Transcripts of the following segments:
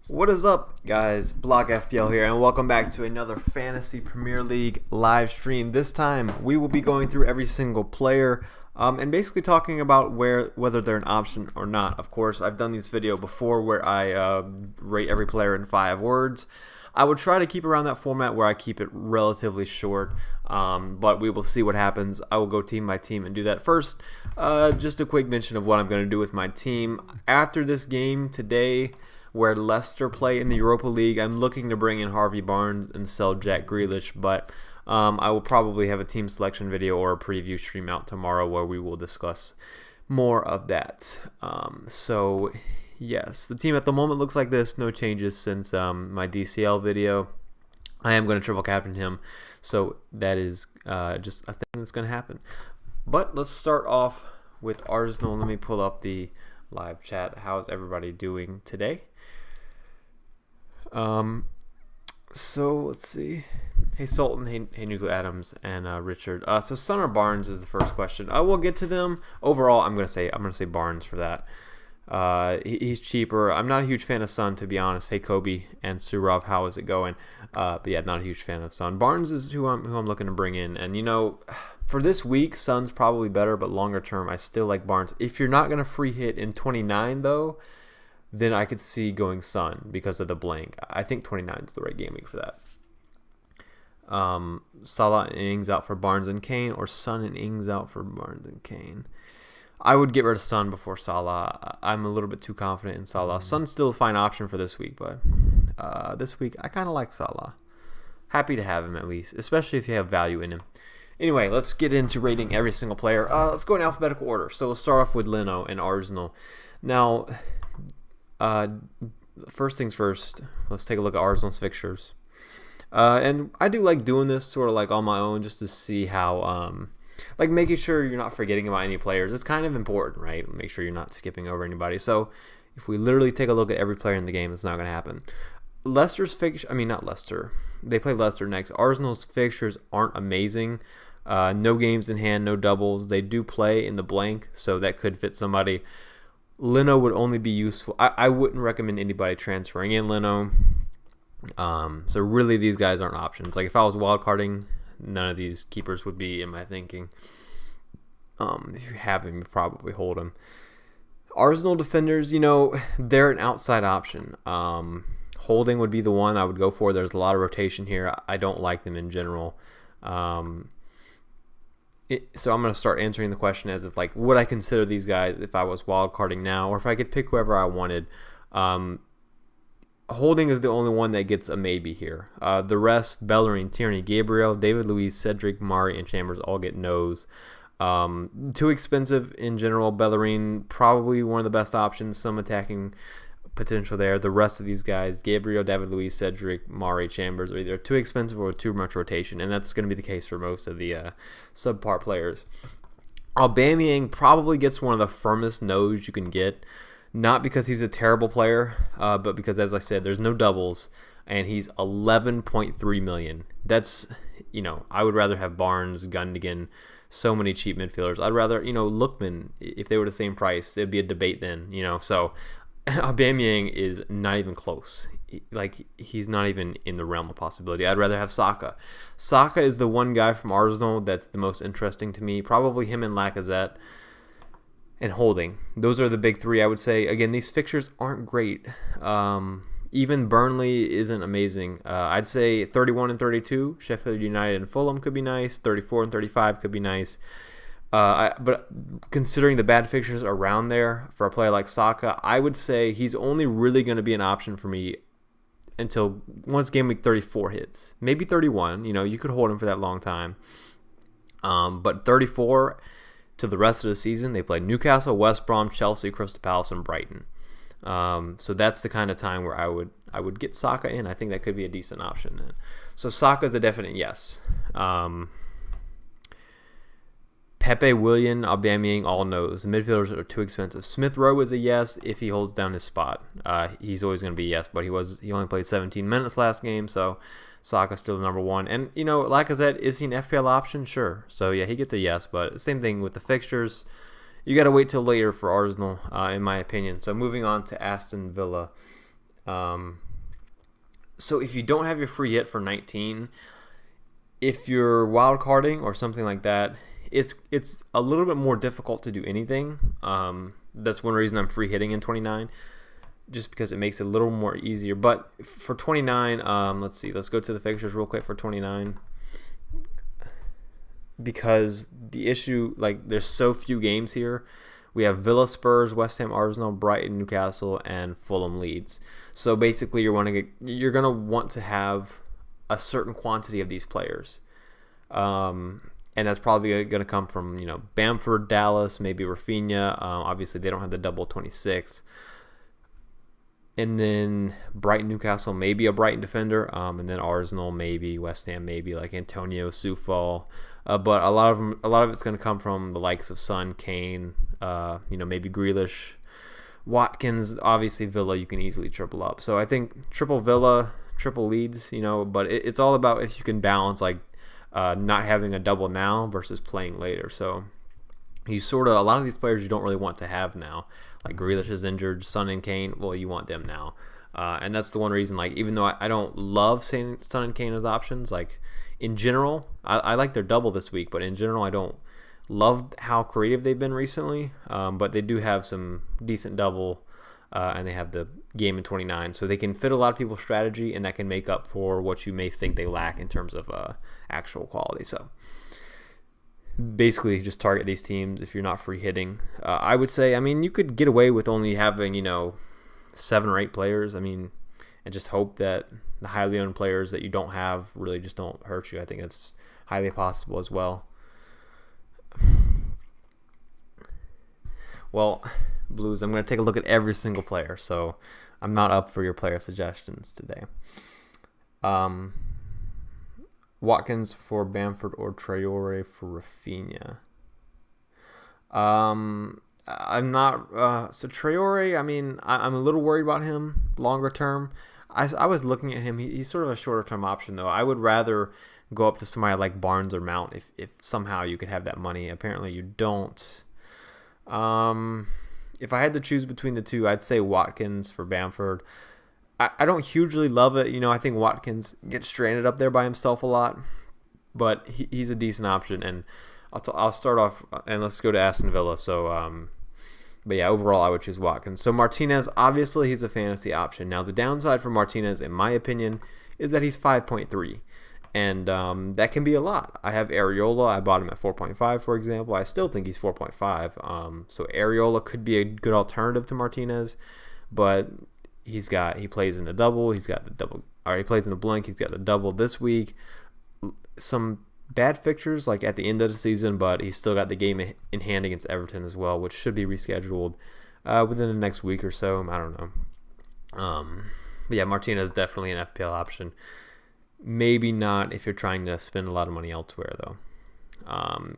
What is up, guys? Block FPL here, and welcome back to another Fantasy Premier League live stream. This time, we will be going through every single player and basically talking about whether they're an option or not. Of course, I've done this video before where I rate every player in 5 words. I would try to keep around that format where I keep it relatively short, but we will see what happens. I will go team by team and do that first. Just a quick mention of what I'm going to do with my team. After this game today, where Leicester play in the Europa League, I'm looking to bring in Harvey Barnes and sell Jack Grealish, but I will probably have a team selection video or a preview stream out tomorrow where we will discuss more of that. So yes, the team at the moment looks like this. No changes since my DCL video. I am going to triple captain him, so that is just a thing that's going to happen. But let's start off with Arsenal. Let me pull up the live chat. How's everybody doing today? So let's see. Hey Sultan, hey Nuku Adams, and Richard. So Son or Barnes is the first question. I will get to them. Overall, I'm gonna say Barnes for that. He's cheaper. I'm not a huge fan of Son, to be honest. Hey Kobe and Surov, how is it going? But yeah, not a huge fan of Son. Barnes is who I'm looking to bring in, and you know, for this week, Son's probably better, but longer term, I still like Barnes. If you're not gonna free hit in 29 though, then I could see going Son because of the blank. I think 29 is the right game week for that. Salah and Ings out for Barnes and Kane, or Son and Ings out for Barnes and Kane. I would get rid of Son before Salah. I'm a little bit too confident in Salah. Son's still a fine option for this week, but this week I kind of like Salah. Happy to have him at least, especially if you have value in him. Anyway, let's get into rating every single player. Let's go in alphabetical order. So we'll start off with Leno and Arsenal. Now, first things first, let's take a look at Arsenal's fixtures. And I do like doing this sort of like on my own just to see how, like making sure you're not forgetting about any players. It's kind of important, right? Make sure you're not skipping over anybody. So if we literally take a look at every player in the game, it's not going to happen. Leicester's fixture, not Leicester. They play Leicester next. Arsenal's fixtures aren't amazing. No games in hand, no doubles. They do play in the blank, so that could fit somebody. Leno would only be useful. I wouldn't recommend anybody transferring in Leno. So really, these guys aren't options. Like if I was wildcarding, none of these keepers would be in my thinking. If you have him, you probably hold him. Arsenal defenders, they're an outside option. Holding would be the one I would go for. There's a lot of rotation here. I don't like them in general. So I'm going to start answering the question as if, like, would I consider these guys if I was wildcarding now, or if I could pick whoever I wanted? Holding is the only one that gets a maybe here. The rest, Bellerin, Tierney, Gabriel, David Luiz, Cedric, Mari, and Chambers all get no's. Too expensive in general. Bellerin, probably one of the best options. Some attacking potential there. The rest of these guys, Gabriel, David Luiz, Cedric, Mari, Chambers, are either too expensive or too much rotation, and that's going to be the case for most of the subpar players. Aubameyang probably gets one of the firmest no's you can get, not because he's a terrible player, but because, as I said, there's no doubles, and he's 11.3 million. That's, I would rather have Barnes, Gundogan, so many cheap midfielders. I'd rather, Lookman, if they were the same price, it'd be a debate then, so Aubameyang is not even close. He's not even in the realm of possibility. I'd rather have Saka. Saka is the one guy from Arsenal that's the most interesting to me. Probably him and Lacazette and Holding. Those are the big three, I would say. Again, these fixtures aren't great. Even Burnley isn't amazing. I'd say 31 and 32, Sheffield United and Fulham could be nice. 34 and 35 could be nice. But considering the bad fixtures around there for a player like Saka, I would say he's only really going to be an option for me until once game week 34 hits. Maybe 31. You could hold him for that long time. But 34 to the rest of the season, they play Newcastle, West Brom, Chelsea, Crystal Palace, and Brighton. So that's the kind of time where I would get Saka in. I think that could be a decent option. So Saka is a definite yes. Pepe, Willian, Aubameyang, all knows. The midfielders are too expensive. Smith Rowe is a yes if he holds down his spot. He's always going to be a yes, but he only played 17 minutes last game, so Saka's still the number one. And, Lacazette, is he an FPL option? Sure. So, yeah, he gets a yes, but same thing with the fixtures. You got to wait till later for Arsenal, in my opinion. So, moving on to Aston Villa. So if you don't have your free hit for 19, if you're wild carding or something like that, it's a little bit more difficult to do anything. That's one reason I'm free hitting in 29, just because it makes it a little more easier. But for 29, let's see. Let's go to the fixtures real quick for 29. Because the issue, like, there's so few games here. We have Villa, Spurs, West Ham, Arsenal, Brighton, Newcastle, and Fulham, Leeds. So basically, you're gonna want to have a certain quantity of these players, and that's probably going to come from Bamford, Dallas, maybe Rafinha. Obviously, they don't have the double 26. And then Brighton, Newcastle, maybe a Brighton defender, and then Arsenal, maybe West Ham, maybe like Antonio, Soufal. But a lot of it's going to come from the likes of Son, Kane, maybe Grealish, Watkins. Obviously, Villa you can easily triple up. So I think triple Villa, triple Leeds. But it's all about if you can balance not having a double now versus playing later. So a lot of these players you don't really want to have now. Like Grealish is injured, Son and Kane, well, you want them now. And that's the one reason, even though I don't love saying Son and Kane as options, in general, I like their double this week, but in general, I don't love how creative they've been recently. But they do have some decent double, and they have the game in 29. So they can fit a lot of people's strategy, and that can make up for what you may think they lack in terms of actual quality. So basically just target these teams if you're not free hitting. I would say, you could get away with only having, 7 or 8 players. And just hope that the highly owned players that you don't have really just don't hurt you. I think it's highly possible as well. Well, Blues, I'm going to take a look at every single player, so I'm not up for your player suggestions today. Watkins for Bamford or Traore for Rafinha. I'm not. So Traore, I'm a little worried about him longer term. I was looking at him. He's sort of a shorter term option though. I would rather go up to somebody like Barnes or Mount if somehow you could have that money. Apparently you don't. If I had to choose between the two, I'd say Watkins for Bamford. I don't hugely love it. I think Watkins gets stranded up there by himself a lot, but he's a decent option. And I'll start off, and let's go to Aston Villa. So, but yeah, overall, I would choose Watkins. So Martinez, obviously, he's a fantasy option. Now, the downside for Martinez, in my opinion, is that he's 5.3. And that can be a lot. I have Areola. I bought him at 4.5, for example. I still think he's 4.5. So Areola could be a good alternative to Martinez, but he plays in the double. He's got the double. Or he plays in the blank. He's got the double this week. Some bad fixtures like at the end of the season, but he's still got the game in hand against Everton as well, which should be rescheduled within the next week or so. I don't know. But yeah, Martinez is definitely an FPL option. Maybe not if you're trying to spend a lot of money elsewhere, though.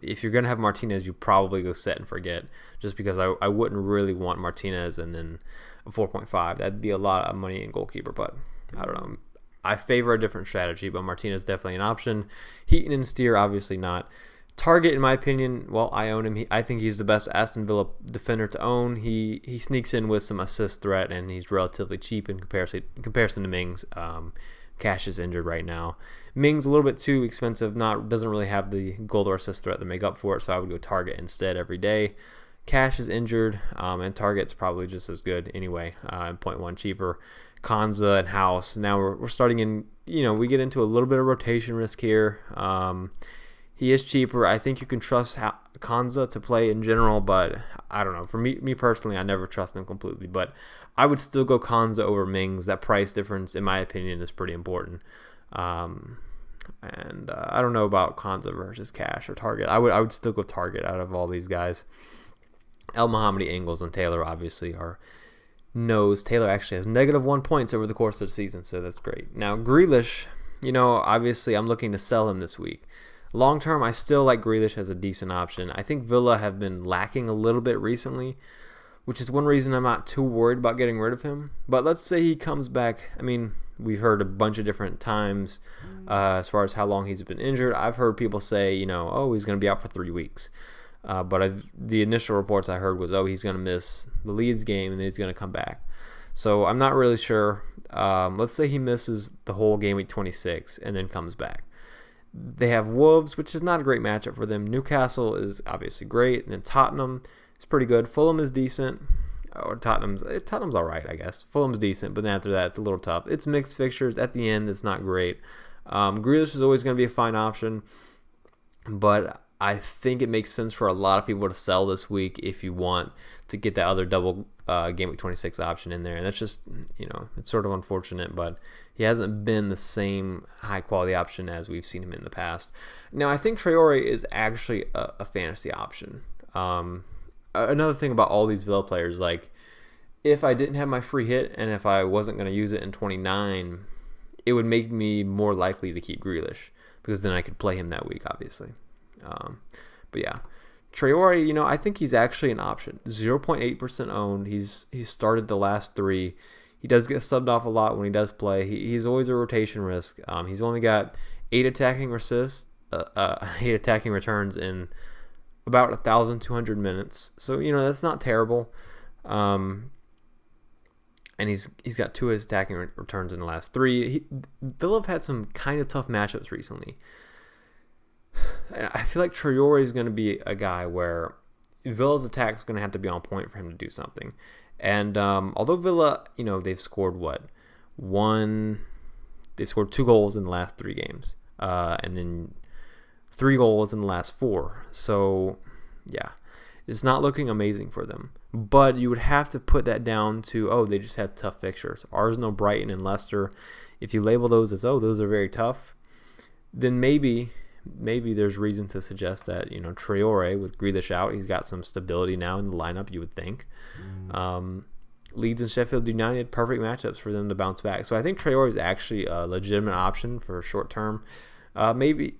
If you're going to have Martinez, you probably go set and forget, just because I wouldn't really want Martinez and then a 4.5. That'd be a lot of money in goalkeeper, but I don't know. I favor a different strategy, but Martinez is definitely an option. Heaton and Steer, obviously not. Target, in my opinion, well, I own him. I think he's the best Aston Villa defender to own. He sneaks in with some assist threat, and he's relatively cheap in comparison to Mings. Cash is injured right now. Mings a little bit too expensive. Doesn't really have the goal or assist threat to make up for it, so I would go Target instead every day. Cash is injured, and Target's probably just as good anyway, and 0.1 cheaper. Konza and House. Now we're starting in, we get into a little bit of rotation risk here. He is cheaper. I think you can trust Konza to play in general, but I don't know. For me personally, I never trust him completely, but I would still go Konza over Mings. That price difference, in my opinion, is pretty important. And I don't know about Konza versus Cash or Target. I would still go Target out of all these guys. El Mohammadi, Ingles, and Taylor obviously are knows. Taylor actually has -1 points over the course of the season, so that's great. Now, Grealish, obviously I'm looking to sell him this week. Long term, I still like Grealish as a decent option. I think Villa have been lacking a little bit recently, which is one reason I'm not too worried about getting rid of him. But let's say he comes back. We've heard a bunch of different times as far as how long he's been injured. I've heard people say, he's going to be out for 3 weeks. But the initial reports I heard was, he's going to miss the Leeds game and then he's going to come back. So I'm not really sure. Let's say he misses the whole game week 26 and then comes back. They have Wolves, which is not a great matchup for them. Newcastle is obviously great. And then Tottenham is pretty good. Fulham is decent. Or Tottenham's all right, I guess. Fulham's decent, but then after that, it's a little tough. It's mixed fixtures. At the end, it's not great. Grealish is always going to be a fine option, but I think it makes sense for a lot of people to sell this week if you want to get that other double game week 26 option in there. And that's just, it's sort of unfortunate, but he hasn't been the same high quality option as we've seen him in the past. Now, I think Traore is actually a fantasy option. Another thing about all these Villa players, like if I didn't have my free hit and if I wasn't going to use it in 29, it would make me more likely to keep Grealish because then I could play him that week, obviously. But yeah, Traore, I think he's actually an option. 0.8% owned. He's started the last 3. He does get subbed off a lot when he does play. He's always a rotation risk. He's only got 8 attacking assists, 8 attacking returns in about 1,200 minutes. So, that's not terrible. And he's got 2 attacking returns in the last 3. Villa have had some kind of tough matchups recently. I feel like Traore is going to be a guy where Villa's attack is going to have to be on point for him to do something. And although Villa, they've scored they scored 2 goals in the last 3 games. And then 3 goals in the last 4. So, yeah, it's not looking amazing for them. But you would have to put that down to, they just had tough fixtures. Arsenal, Brighton, and Leicester. If you label those as, those are very tough, then maybe there's reason to suggest that, Traore, with Grealish out, he's got some stability now in the lineup, you would think. Leeds and Sheffield United, perfect matchups for them to bounce back. So I think Traore is actually a legitimate option for short term. Maybe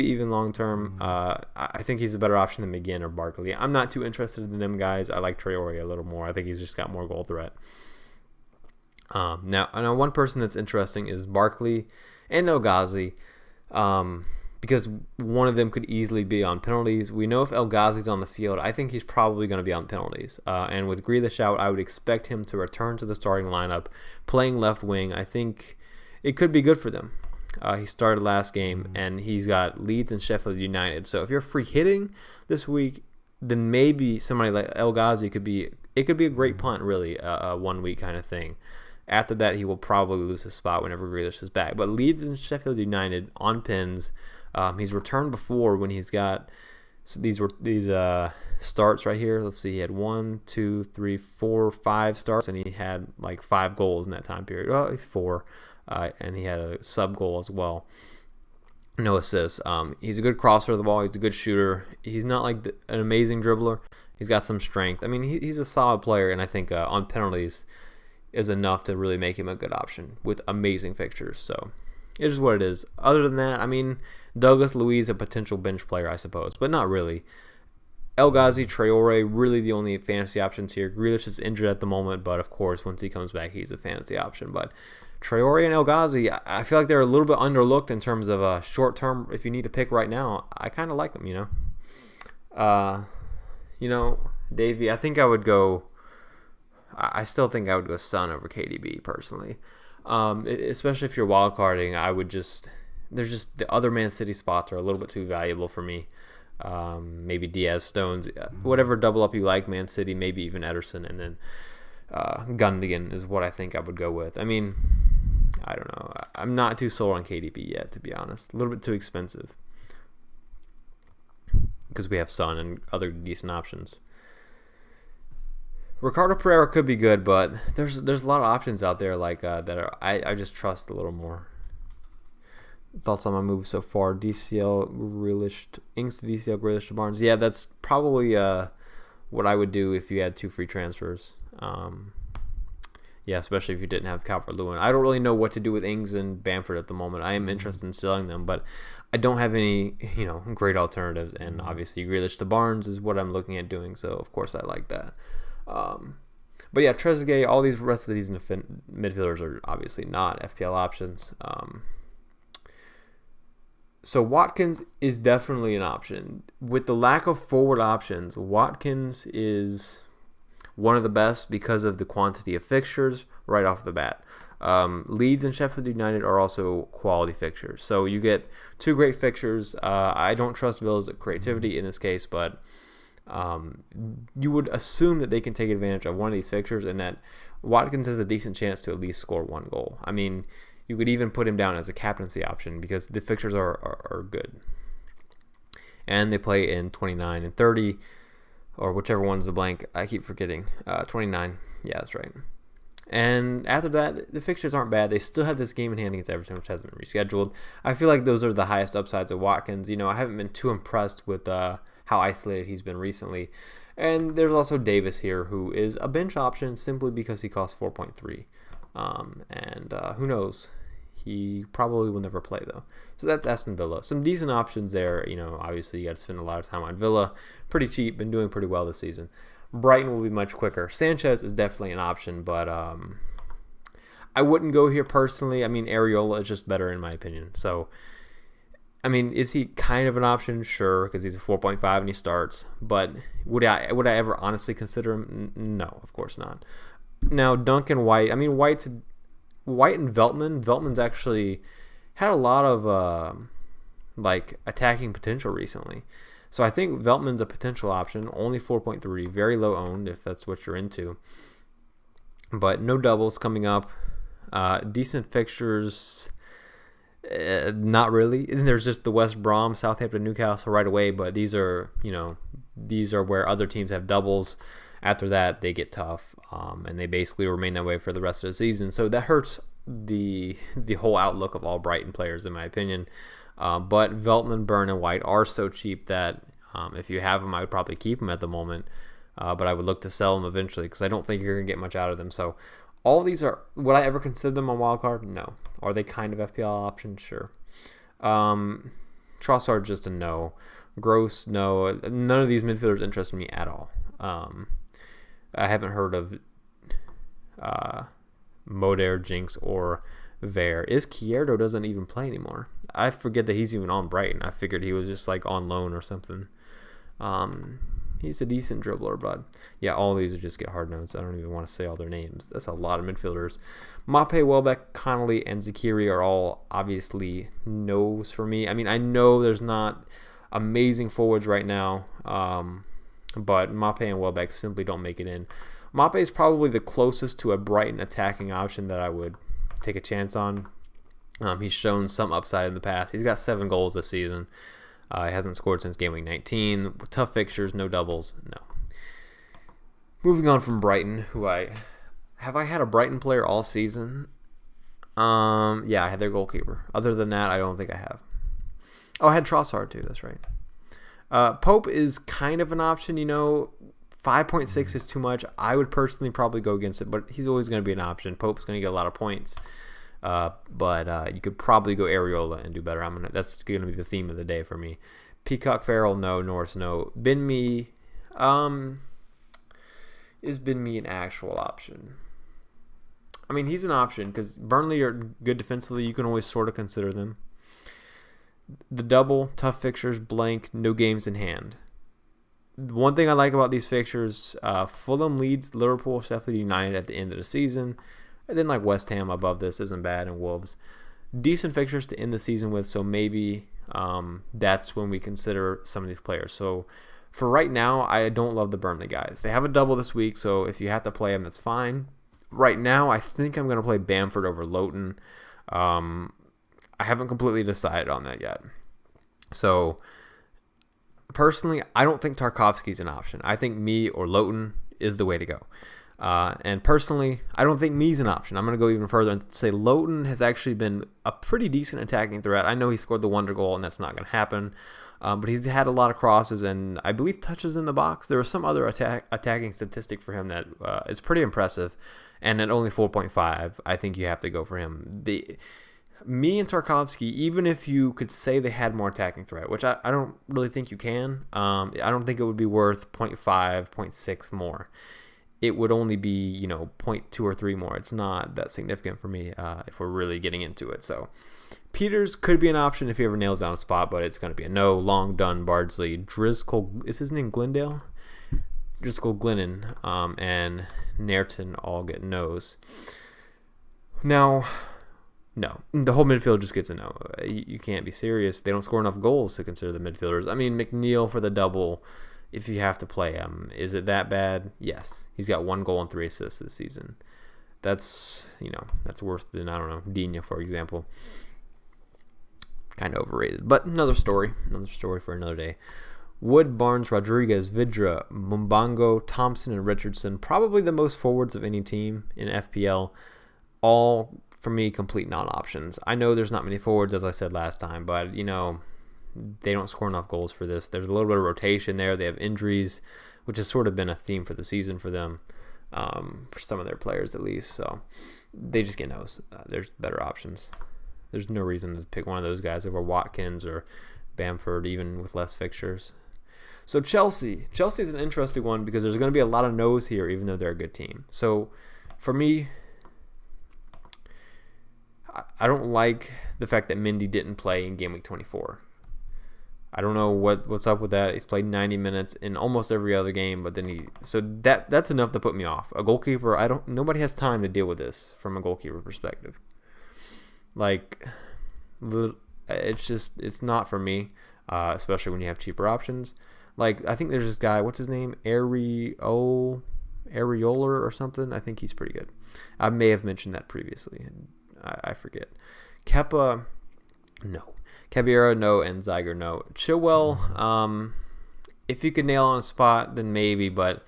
even long term. I think he's a better option than McGinn or Barkley. I'm not too interested in them guys. I like Traore a little more. I think he's just got more goal threat. Now, one person that's interesting is Barkley and El Ghazi. Because one of them could easily be on penalties. We know if El Ghazi's on the field, I think he's probably going to be on penalties. And with Grealish out, I would expect him to return to the starting lineup, playing left wing. I think it could be good for them. He started last game, and he's got Leeds and Sheffield United. So if you're free hitting this week, then maybe somebody like El Ghazi could be a great punt, really, a 1 week kind of thing. After that, he will probably lose his spot whenever Grealish is back. But Leeds and Sheffield United on pins. He's returned before when he's got these starts right here. Let's see, he had 1, 2, 3, 4, 5 starts, and he had like 5 goals in that time period. Well, 4, and he had a sub goal as well. No assists. He's a good crosser of the ball. He's a good shooter. He's not like an amazing dribbler. He's got some strength. I mean, he's a solid player, and I think on penalties is enough to really make him a good option with amazing fixtures. So it is what it is. Other than that, I mean, Douglas Luiz, a potential bench player, I suppose, but not really. El Ghazi, Traore, really the only fantasy options here. Grealish is injured at the moment, but of course, once he comes back, he's a fantasy option. But Traore and El Ghazi, I feel like they're a little bit underlooked in terms of short term. If you need to pick right now, I kind of like them. Davey, I think I would go. I still think I would go Son over KDB personally, especially if you're wildcarding. There's just the other Man City spots are a little bit too valuable for me. Maybe Diaz, Stones, whatever double up you like, Man City, maybe even Ederson, and then Gundogan is what I think I would go with. I mean, I don't know. I'm not too sold on KDB yet, to be honest. A little bit too expensive because we have Son and other decent options. Ricardo Pereira could be good, but there's a lot of options out there like that I just trust a little more. Thoughts on my move so far? DCL Grealish, Ings to DCL Grealish to Barnes. Yeah, that's probably what I would do if you had 2 free transfers. Yeah, especially if you didn't have Calvert-Lewin. I don't really know what to do with Ings and Bamford at the moment. I am interested in selling them, but I don't have any great alternatives. And obviously Grealish to Barnes is what I'm looking at doing, so of course I like that. But yeah, Trezeguet, all these rest of these midfielders are obviously not FPL options. So Watkins is definitely an option. With the lack of forward options, Watkins is one of the best because of the quantity of fixtures right off the bat. Leeds and Sheffield United are also quality fixtures. So you get two great fixtures. I don't trust Villa's creativity in this case, but you would assume that they can take advantage of one of these fixtures and that Watkins has a decent chance to at least score one goal. I mean, you could even put him down as a captaincy option because the fixtures are good. And they play in 29 and 30, or whichever one's the blank. I keep forgetting. 29. Yeah, that's right. And after that, the fixtures aren't bad. They still have this game in hand against Everton, which hasn't been rescheduled. I feel like those are the highest upsides of Watkins. You know, I haven't been too impressed with how isolated he's been recently. And there's also Davis here, who is a bench option simply because he costs 4.3. Who knows? He probably will never play, though. So that's Aston Villa. Some decent options there. You know, obviously you got to spend a lot of time on Villa. Pretty cheap, been doing pretty well this season. Brighton will be much quicker. Sanchez is definitely an option, but I wouldn't go here personally. I mean, Areola is just better in my opinion. So, I mean, is he kind of an option? Sure, because he's a 4.5 and he starts. But would I ever honestly consider him? No, of course not. Now, Duncan White. I mean, White and Veltman. Veltman's actually had a lot of attacking potential recently. So I think Veltman's a potential option. Only 4.3, very low owned if that's what you're into. But no doubles coming up. Decent fixtures. Not really. And there's just the West Brom, Southampton, Newcastle right away. But these are where other teams have doubles. After that, they get tough, and they basically remain that way for the rest of the season. So that hurts the whole outlook of all Brighton players, in my opinion. But Veltman, Burn, and White are so cheap that if you have them, I would probably keep them at the moment. But I would look to sell them eventually because I don't think you're going to get much out of them. So all these are, would I ever consider them on wildcard? No. Are they kind of FPL options? Sure. Trossard, just a no. Gross, no. None of these midfielders interest me at all. I haven't heard of Moder, Jinx, or Ver. Is Kierdo doesn't even play anymore. I forget that he's even on Brighton. I figured he was just like on loan or something. He's a decent dribbler, but yeah, all these are just get hard notes. I don't even want to say all their names. That's a lot of midfielders. Mape, Welbeck, Connolly, and Zakiri are all obviously no's for me. I mean, I know there's not amazing forwards right now, but Mape and Welbeck simply don't make it in. Mape is probably the closest to a Brighton attacking option that I would take a chance on. He's shown some upside in the past. He's got 7 goals this season. He hasn't scored since Gameweek 19. Tough fixtures, no doubles, no. Moving on from Brighton, have I had a Brighton player all season? Yeah, I had their goalkeeper. Other than that, I don't think I have. Oh, I had Trossard too. That's right. Pope is kind of an option. 5.6 is too much. I would personally probably go against it, but he's always going to be an option. Pope's going to get a lot of points. But you could probably go Areola and do better. That's going to be the theme of the day for me. Peacock, Farrell, no. Norris, no. Ben Mee, is Ben Mee an actual option? I mean, he's an option because Burnley are good defensively. You can always sort of consider them. The double, tough fixtures, blank, no games in hand. One thing I like about these fixtures, Fulham, Leeds, Liverpool, Sheffield United at the end of the season. And then West Ham above this isn't bad, and Wolves. Decent fixtures to end the season with, so maybe that's when we consider some of these players. So for right now, I don't love the Burnley guys. They have a double this week, so if you have to play them, that's fine. Right now, I think I'm going to play Bamford over Lowton. I haven't completely decided on that yet. So personally, I don't think Tarkovsky's an option. I think Mee or Lowton is the way to go. And personally, I don't think Mee's an option. I'm going to go even further and say Lowton has actually been a pretty decent attacking threat. I know he scored the wonder goal, and that's not going to happen. But he's had a lot of crosses and I believe touches in the box. There was some other attacking statistic for him that is pretty impressive. And at only 4.5, I think you have to go for him. Mee and Tarkovsky, even if you could say they had more attacking threat, which I don't really think you can. I don't think it would be worth 0.5, 0.6 more. It would only be, 0.2 or 3 more. It's not that significant for me if we're really getting into it. So Peters could be an option if he ever nails down a spot, but it's going to be a no. Long Dunn, Bardsley, Driscoll, is his name Glendale? Driscoll, Glennon, and Nairton all get no's. Now, no, the whole midfield just gets a no. You can't be serious. They don't score enough goals to consider the midfielders. I mean, McNeil for the double, if you have to play him, is it that bad? Yes. He's got 1 goal and 3 assists this season. That's worse than, I don't know, Digne, for example. Kind of overrated. But another story for another day. Wood, Barnes, Rodriguez, Vidra, Mumbango, Thompson, and Richardson, probably the most forwards of any team in FPL. All, for me, complete non-options. I know there's not many forwards, as I said last time, but, they don't score enough goals for this. There's a little bit of rotation there. They have injuries, which has sort of been a theme for the season for them, for some of their players at least. So they just get no's. There's better options. There's no reason to pick one of those guys over Watkins or Bamford, even with less fixtures. So Chelsea is an interesting one because there's going to be a lot of no's here, even though they're a good team. So for me, I don't like the fact that Mendy didn't play in Gameweek 24. I don't know what's up with that. He's played 90 minutes in almost every other game, but then that's enough to put me off. A goalkeeper, nobody has time to deal with this from a goalkeeper perspective. Like, it's not for me, especially when you have cheaper options. Like, I think there's this guy, what's his name? Areola or something. I think he's pretty good. I may have mentioned that previously. I forget. Kepa, no. Caballero, no. And Zyger, no. Chilwell, if you could nail on a spot, then maybe, but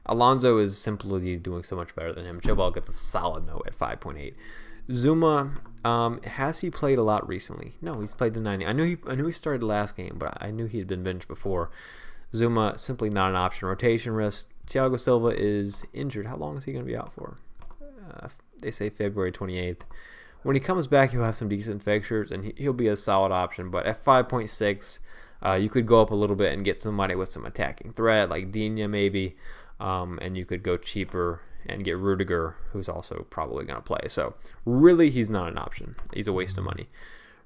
Alonso is simply doing so much better than him. Chilwell gets a solid no at 5.8. Zuma, has he played a lot recently? No, he's played the 90. I knew he started last game, but I knew he had been benched before. Zuma, simply not an option. Rotation risk. Thiago Silva is injured. How long is he going to be out for? They say February 28th. When he comes back, he'll have some decent fixtures, and he'll be a solid option. But at 5.6, you could go up a little bit and get somebody with some attacking threat, like Digne maybe, and you could go cheaper and get Rudiger, who's also probably going to play. So really, he's not an option. He's a waste of money.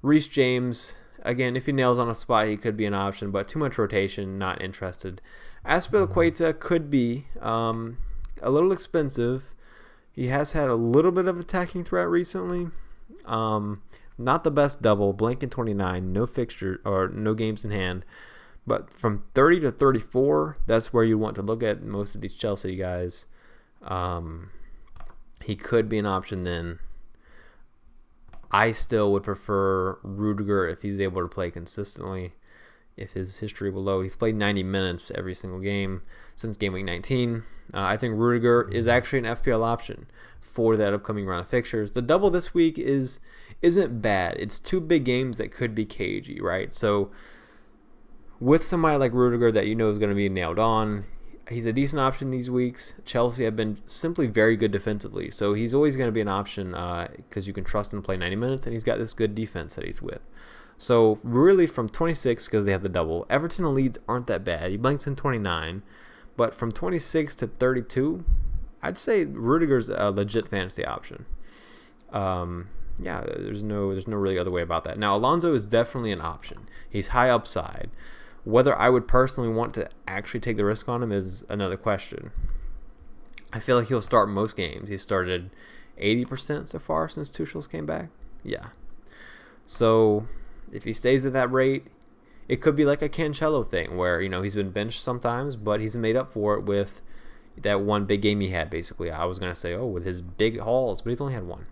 Reece James, again, if he nails on a spot, he could be an option, but too much rotation, not interested. Azpilicueta could be a little expensive. He has had a little bit of attacking threat recently. Not the best double, blank in 29, no fixture or no games in hand. But from 30 to 34, that's where you want to look at most of these Chelsea guys. He could be an option then. I still would prefer Rudiger if he's able to play consistently. If his history will load. He's played 90 minutes every single game since Game Week 19. I think Rudiger is actually an FPL option for that upcoming round of fixtures. The double this week isn't bad. It's 2 big games that could be cagey, right? So with somebody like Rudiger that you know is going to be nailed on, he's a decent option these weeks. Chelsea have been simply very good defensively, so he's always going to be an option because you can trust him to play 90 minutes, and he's got this good defense that he's with. So really from 26, because they have the double, Everton and Leeds aren't that bad. He blanks in 29, but from 26 to 32, I'd say Rudiger's a legit fantasy option. There's no really other way about that. Now Alonso is definitely an option. He's high upside. Whether I would personally want to actually take the risk on him is another question. I feel like he'll start most games. He started 80% so far since Tuchel's came back. Yeah. So if he stays at that rate, it could be like a Cancelo thing where, he's been benched sometimes, but he's made up for it with that one big game he had, basically. I was going to say, with his big hauls, but he's only had one.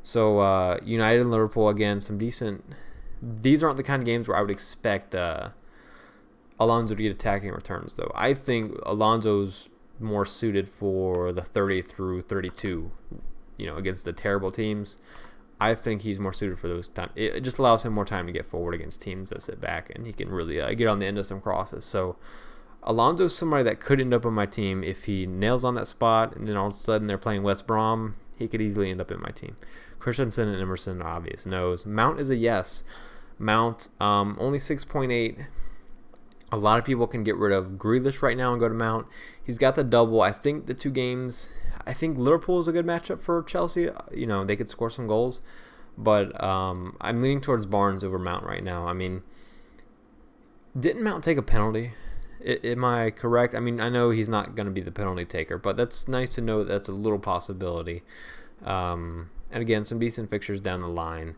So United and Liverpool, again, some decent. These aren't the kind of games where I would expect Alonso to get attacking returns, though. I think Alonso's more suited for the 30 through 32, against the terrible teams. I think he's more suited for those times. It just allows him more time to get forward against teams that sit back, and he can really get on the end of some crosses. So Alonso's somebody that could end up on my team if he nails on that spot, and then all of a sudden they're playing West Brom. He could easily end up in my team. Christensen and Emerson are obvious no's. Mount is a yes. Mount, only 6.8. A lot of people can get rid of Grealish right now and go to Mount. He's got the double. I think the 2 games, I think Liverpool is a good matchup for Chelsea. They could score some goals. But I'm leaning towards Barnes over Mount right now. I mean, didn't Mount take a penalty? Am I correct? I mean, I know he's not going to be the penalty taker, but that's nice to know that's a little possibility. And again, some decent fixtures down the line.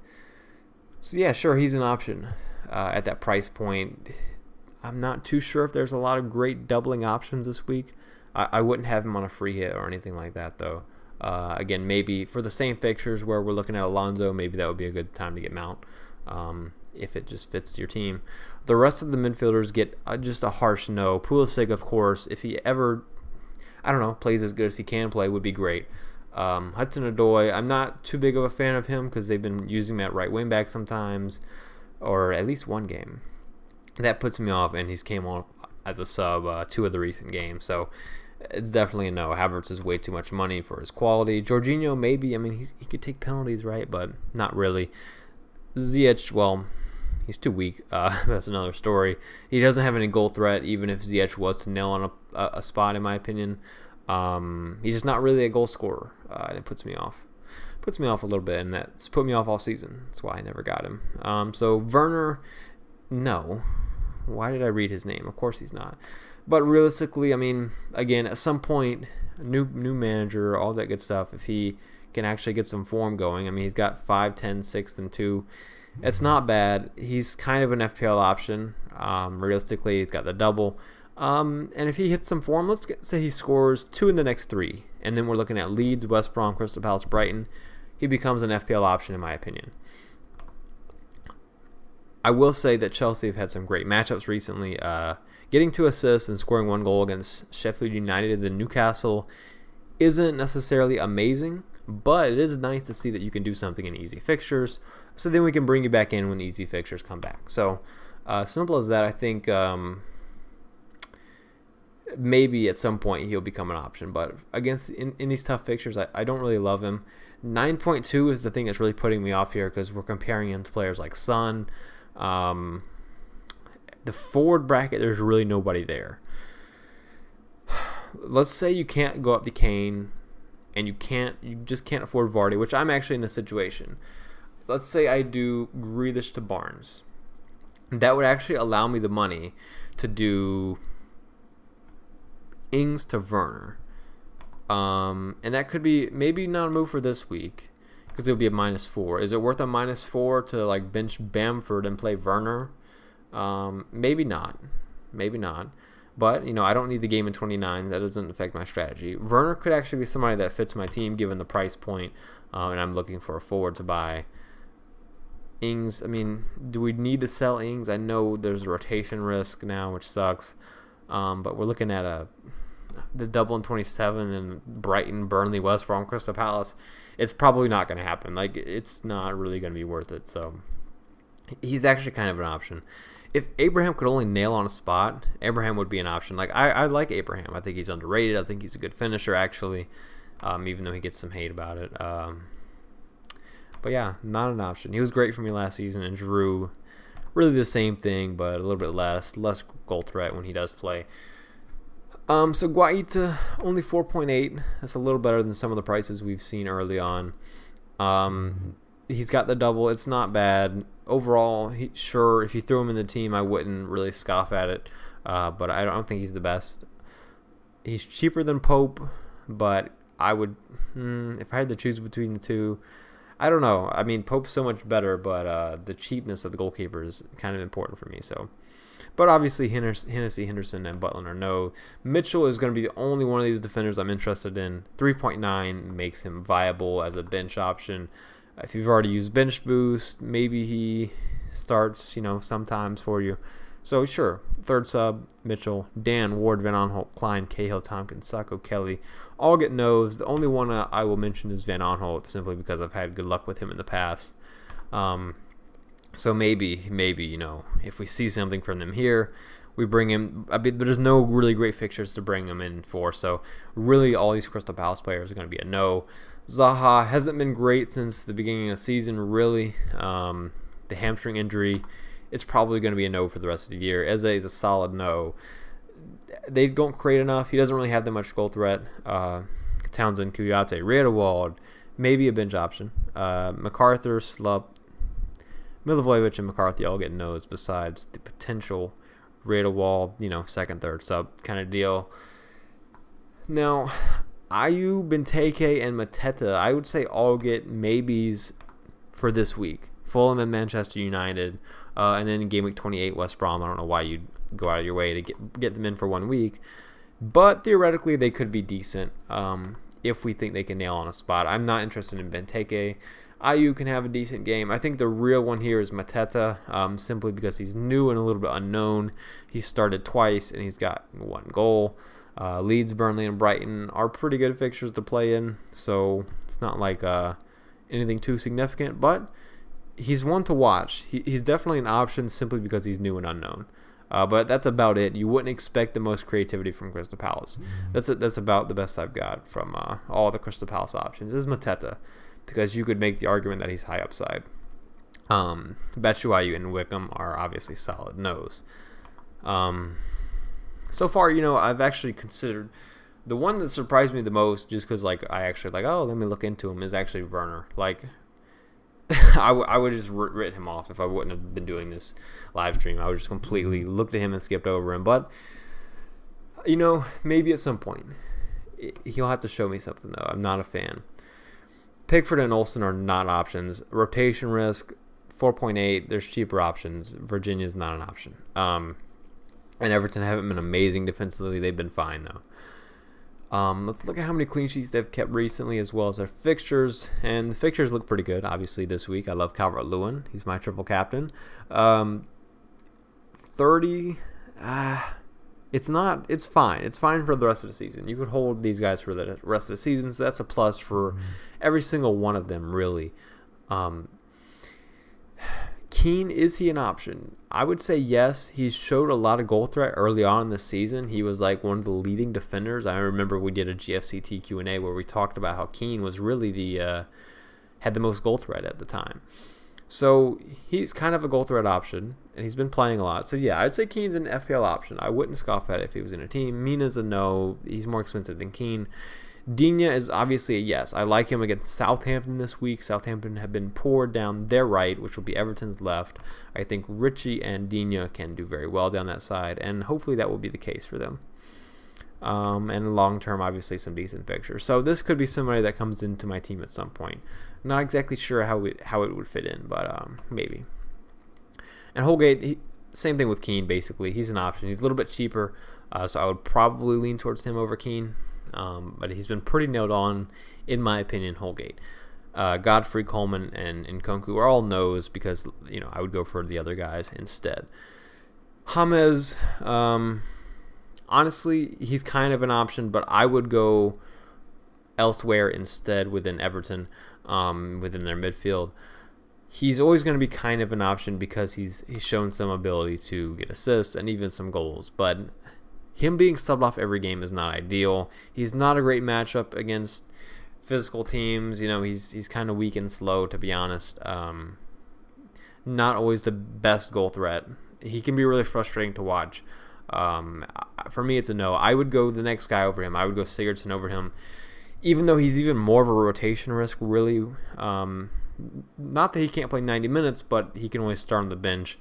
So yeah, sure, he's an option at that price point. I'm not too sure if there's a lot of great doubling options this week. I wouldn't have him on a free hit or anything like that, though. Again, maybe for the same fixtures where we're looking at Alonso, maybe that would be a good time to get Mount if it just fits your team. The rest of the midfielders get just a harsh no. Pulisic, of course, if he ever, plays as good as he can play, would be great. Hudson-Odoi, I'm not too big of a fan of him because they've been using him at right wing back sometimes, or at least one game. That puts me off, and he's came on as a sub 2 of the recent games, so it's definitely a no. Havertz is way too much money for his quality. Jorginho, maybe. I mean, he could take penalties, right? But not really. Ziyech, well, he's too weak. That's another story. He doesn't have any goal threat, even if Ziyech was to nail on a spot, in my opinion. He's just not really a goal scorer, and it puts me off. Puts me off a little bit, and that's put me off all season. That's why I never got him. So Werner, no. Why did I read his name? Of course he's not. But realistically, I mean, again, at some point, new manager, all that good stuff, if he can actually get some form going. I mean, he's got 5, 10, 6, and 2. It's not bad. He's kind of an FPL option. Realistically, he's got the double. And if he hits some form, let's say he scores 2 in the next 3, and then we're looking at Leeds, West Brom, Crystal Palace, Brighton, he becomes an FPL option in my opinion. I will say that Chelsea have had some great matchups recently. Getting 2 assists and scoring 1 goal against Sheffield United and Newcastle isn't necessarily amazing, but it is nice to see that you can do something in easy fixtures, so then we can bring you back in when easy fixtures come back. So simple as that. I think maybe at some point he'll become an option, but in these tough fixtures, I don't really love him. 9.2 is the thing that's really putting me off here because we're comparing him to players like Son. The forward bracket, there's really nobody there. Let's say you can't go up to Kane, and you just can't afford Vardy, which I'm actually in this situation. Let's say I do Grealish to Barnes. That would actually allow me the money to do Ings to Werner. And that could be maybe not a move for this week because it would be a -4. Is it worth a -4 to like bench Bamford and play Werner? Maybe not. But, I don't need the game in 29. That doesn't affect my strategy. Werner could actually be somebody that fits my team given the price point, and I'm looking for a forward to buy. Ings, I mean, do we need to sell Ings? I know there's a rotation risk now, which sucks, but we're looking at the double in 27 and Brighton, Burnley, West Brom, Crystal Palace. It's probably not going to happen. Like, it's not really going to be worth it, so he's actually kind of an option. If Abraham could only nail on a spot, Abraham would be an option. Like I like Abraham. I think he's underrated. I think he's a good finisher, actually, even though he gets some hate about it. But yeah, not an option. He was great for me last season, and Giroud, really the same thing, but a little bit less goal threat when he does play. So Guaita, only 4.8. That's a little better than some of the prices we've seen early on. He's got the double. It's not bad. Overall, sure, if you threw him in the team, I wouldn't really scoff at it. But I don't think he's the best. He's cheaper than Pope, but I would, if I had to choose between the two, I don't know. I mean, Pope's so much better, but the cheapness of the goalkeeper is kind of important for me. So, but obviously, Hennessy, Henderson, and Butland are no. Mitchell is going to be the only one of these defenders I'm interested in. 3.9 makes him viable as a bench option. If you've already used bench boost, maybe he starts, sometimes for you. So sure, third sub, Mitchell, Dan, Ward, Van Aanholt, Klein, Cahill, Tompkins, Sacco, Kelly, all get no's. The only one I will mention is Van Aanholt, simply because I've had good luck with him in the past. So maybe, if we see something from them here, we bring him. But there's no really great fixtures to bring him in for. So really, all these Crystal Palace players are going to be a no. Zaha hasn't been great since the beginning of the season, really. The hamstring injury, it's probably going to be a no for the rest of the year. Eze is a solid no. They don't create enough. He doesn't really have that much goal threat. Townsend, Kouyaté, Riedewald, maybe a bench option. MacArthur, Slup, Milivojevic, and McCarthy all get no's besides the potential Riedewald, second, third sub kind of deal. Now, Ayew, Benteke, and Mateta, I would say all get maybes for this week. Fulham and Manchester United, and then in Game Week 28, West Brom. I don't know why you'd go out of your way to get them in for 1 week. But theoretically, they could be decent if we think they can nail on a spot. I'm not interested in Benteke. Ayew can have a decent game. I think the real one here is Mateta, simply because he's new and a little bit unknown. He started twice, and he's got 1 goal. Leeds, Burnley, and Brighton are pretty good fixtures to play in, so it's not like anything too significant. But he's one to watch. He's definitely an option simply because he's new and unknown. But that's about it. You wouldn't expect the most creativity from Crystal Palace. That's about the best I've got from all the Crystal Palace options. This is Mateta, because you could make the argument that he's high upside. Batshuayi and Wickham are obviously solid no's. So far, I've actually considered the one that surprised me the most, just because I actually let me look into him, is actually Werner. I would just written him off if I wouldn't have been doing this live stream. I would just completely looked at him and skipped over him. But, maybe at some point he'll have to show me something, though. I'm not a fan. Pickford and Olsen are not options. Rotation risk, 4.8. There's cheaper options. Virginia's not an option. And Everton haven't been amazing defensively. They've been fine, though. Let's look at how many clean sheets they've kept recently, as well as their fixtures. And the fixtures look pretty good, obviously, this week. I love Calvert-Lewin. He's my triple captain. 30, it's fine. It's fine for the rest of the season. You could hold these guys for the rest of the season, so that's a plus for every single one of them, really. Keane, is he an option? I would say yes. He showed a lot of goal threat early on in the season. He was one of the leading defenders. I remember we did a GFCT Q&A where we talked about how Keane was really had the most goal threat at the time. So he's kind of a goal threat option, and he's been playing a lot. So yeah, I'd say Keane's an FPL option. I wouldn't scoff at it if he was in a team. Mina's a no. He's more expensive than Keane. Digne is obviously a yes. I like him against Southampton this week. Southampton have been poor down their right, which will be Everton's left. I think Richie and Digne can do very well down that side, and hopefully that will be the case for them. And long term, obviously some decent fixtures. So this could be somebody that comes into my team at some point. Not exactly sure how it would fit in, but maybe. And Holgate, same thing with Keane, basically. He's an option. He's a little bit cheaper, so I would probably lean towards him over Keane. But he's been pretty nailed on, in my opinion, Holgate. Godfrey, Coleman, and Nkunku are all no's because, I would go for the other guys instead. James, honestly, he's kind of an option, but I would go elsewhere instead within Everton, within their midfield. He's always going to be kind of an option because he's shown some ability to get assists and even some goals, but him being subbed off every game is not ideal. He's not a great matchup against physical teams. He's kind of weak and slow, to be honest. Not always the best goal threat. He can be really frustrating to watch. For me, it's a no. I would go the next guy over him. I would go Sigurdsson over him, even though he's even more of a rotation risk, really. Not that he can't play 90 minutes, but he can always start on the bench.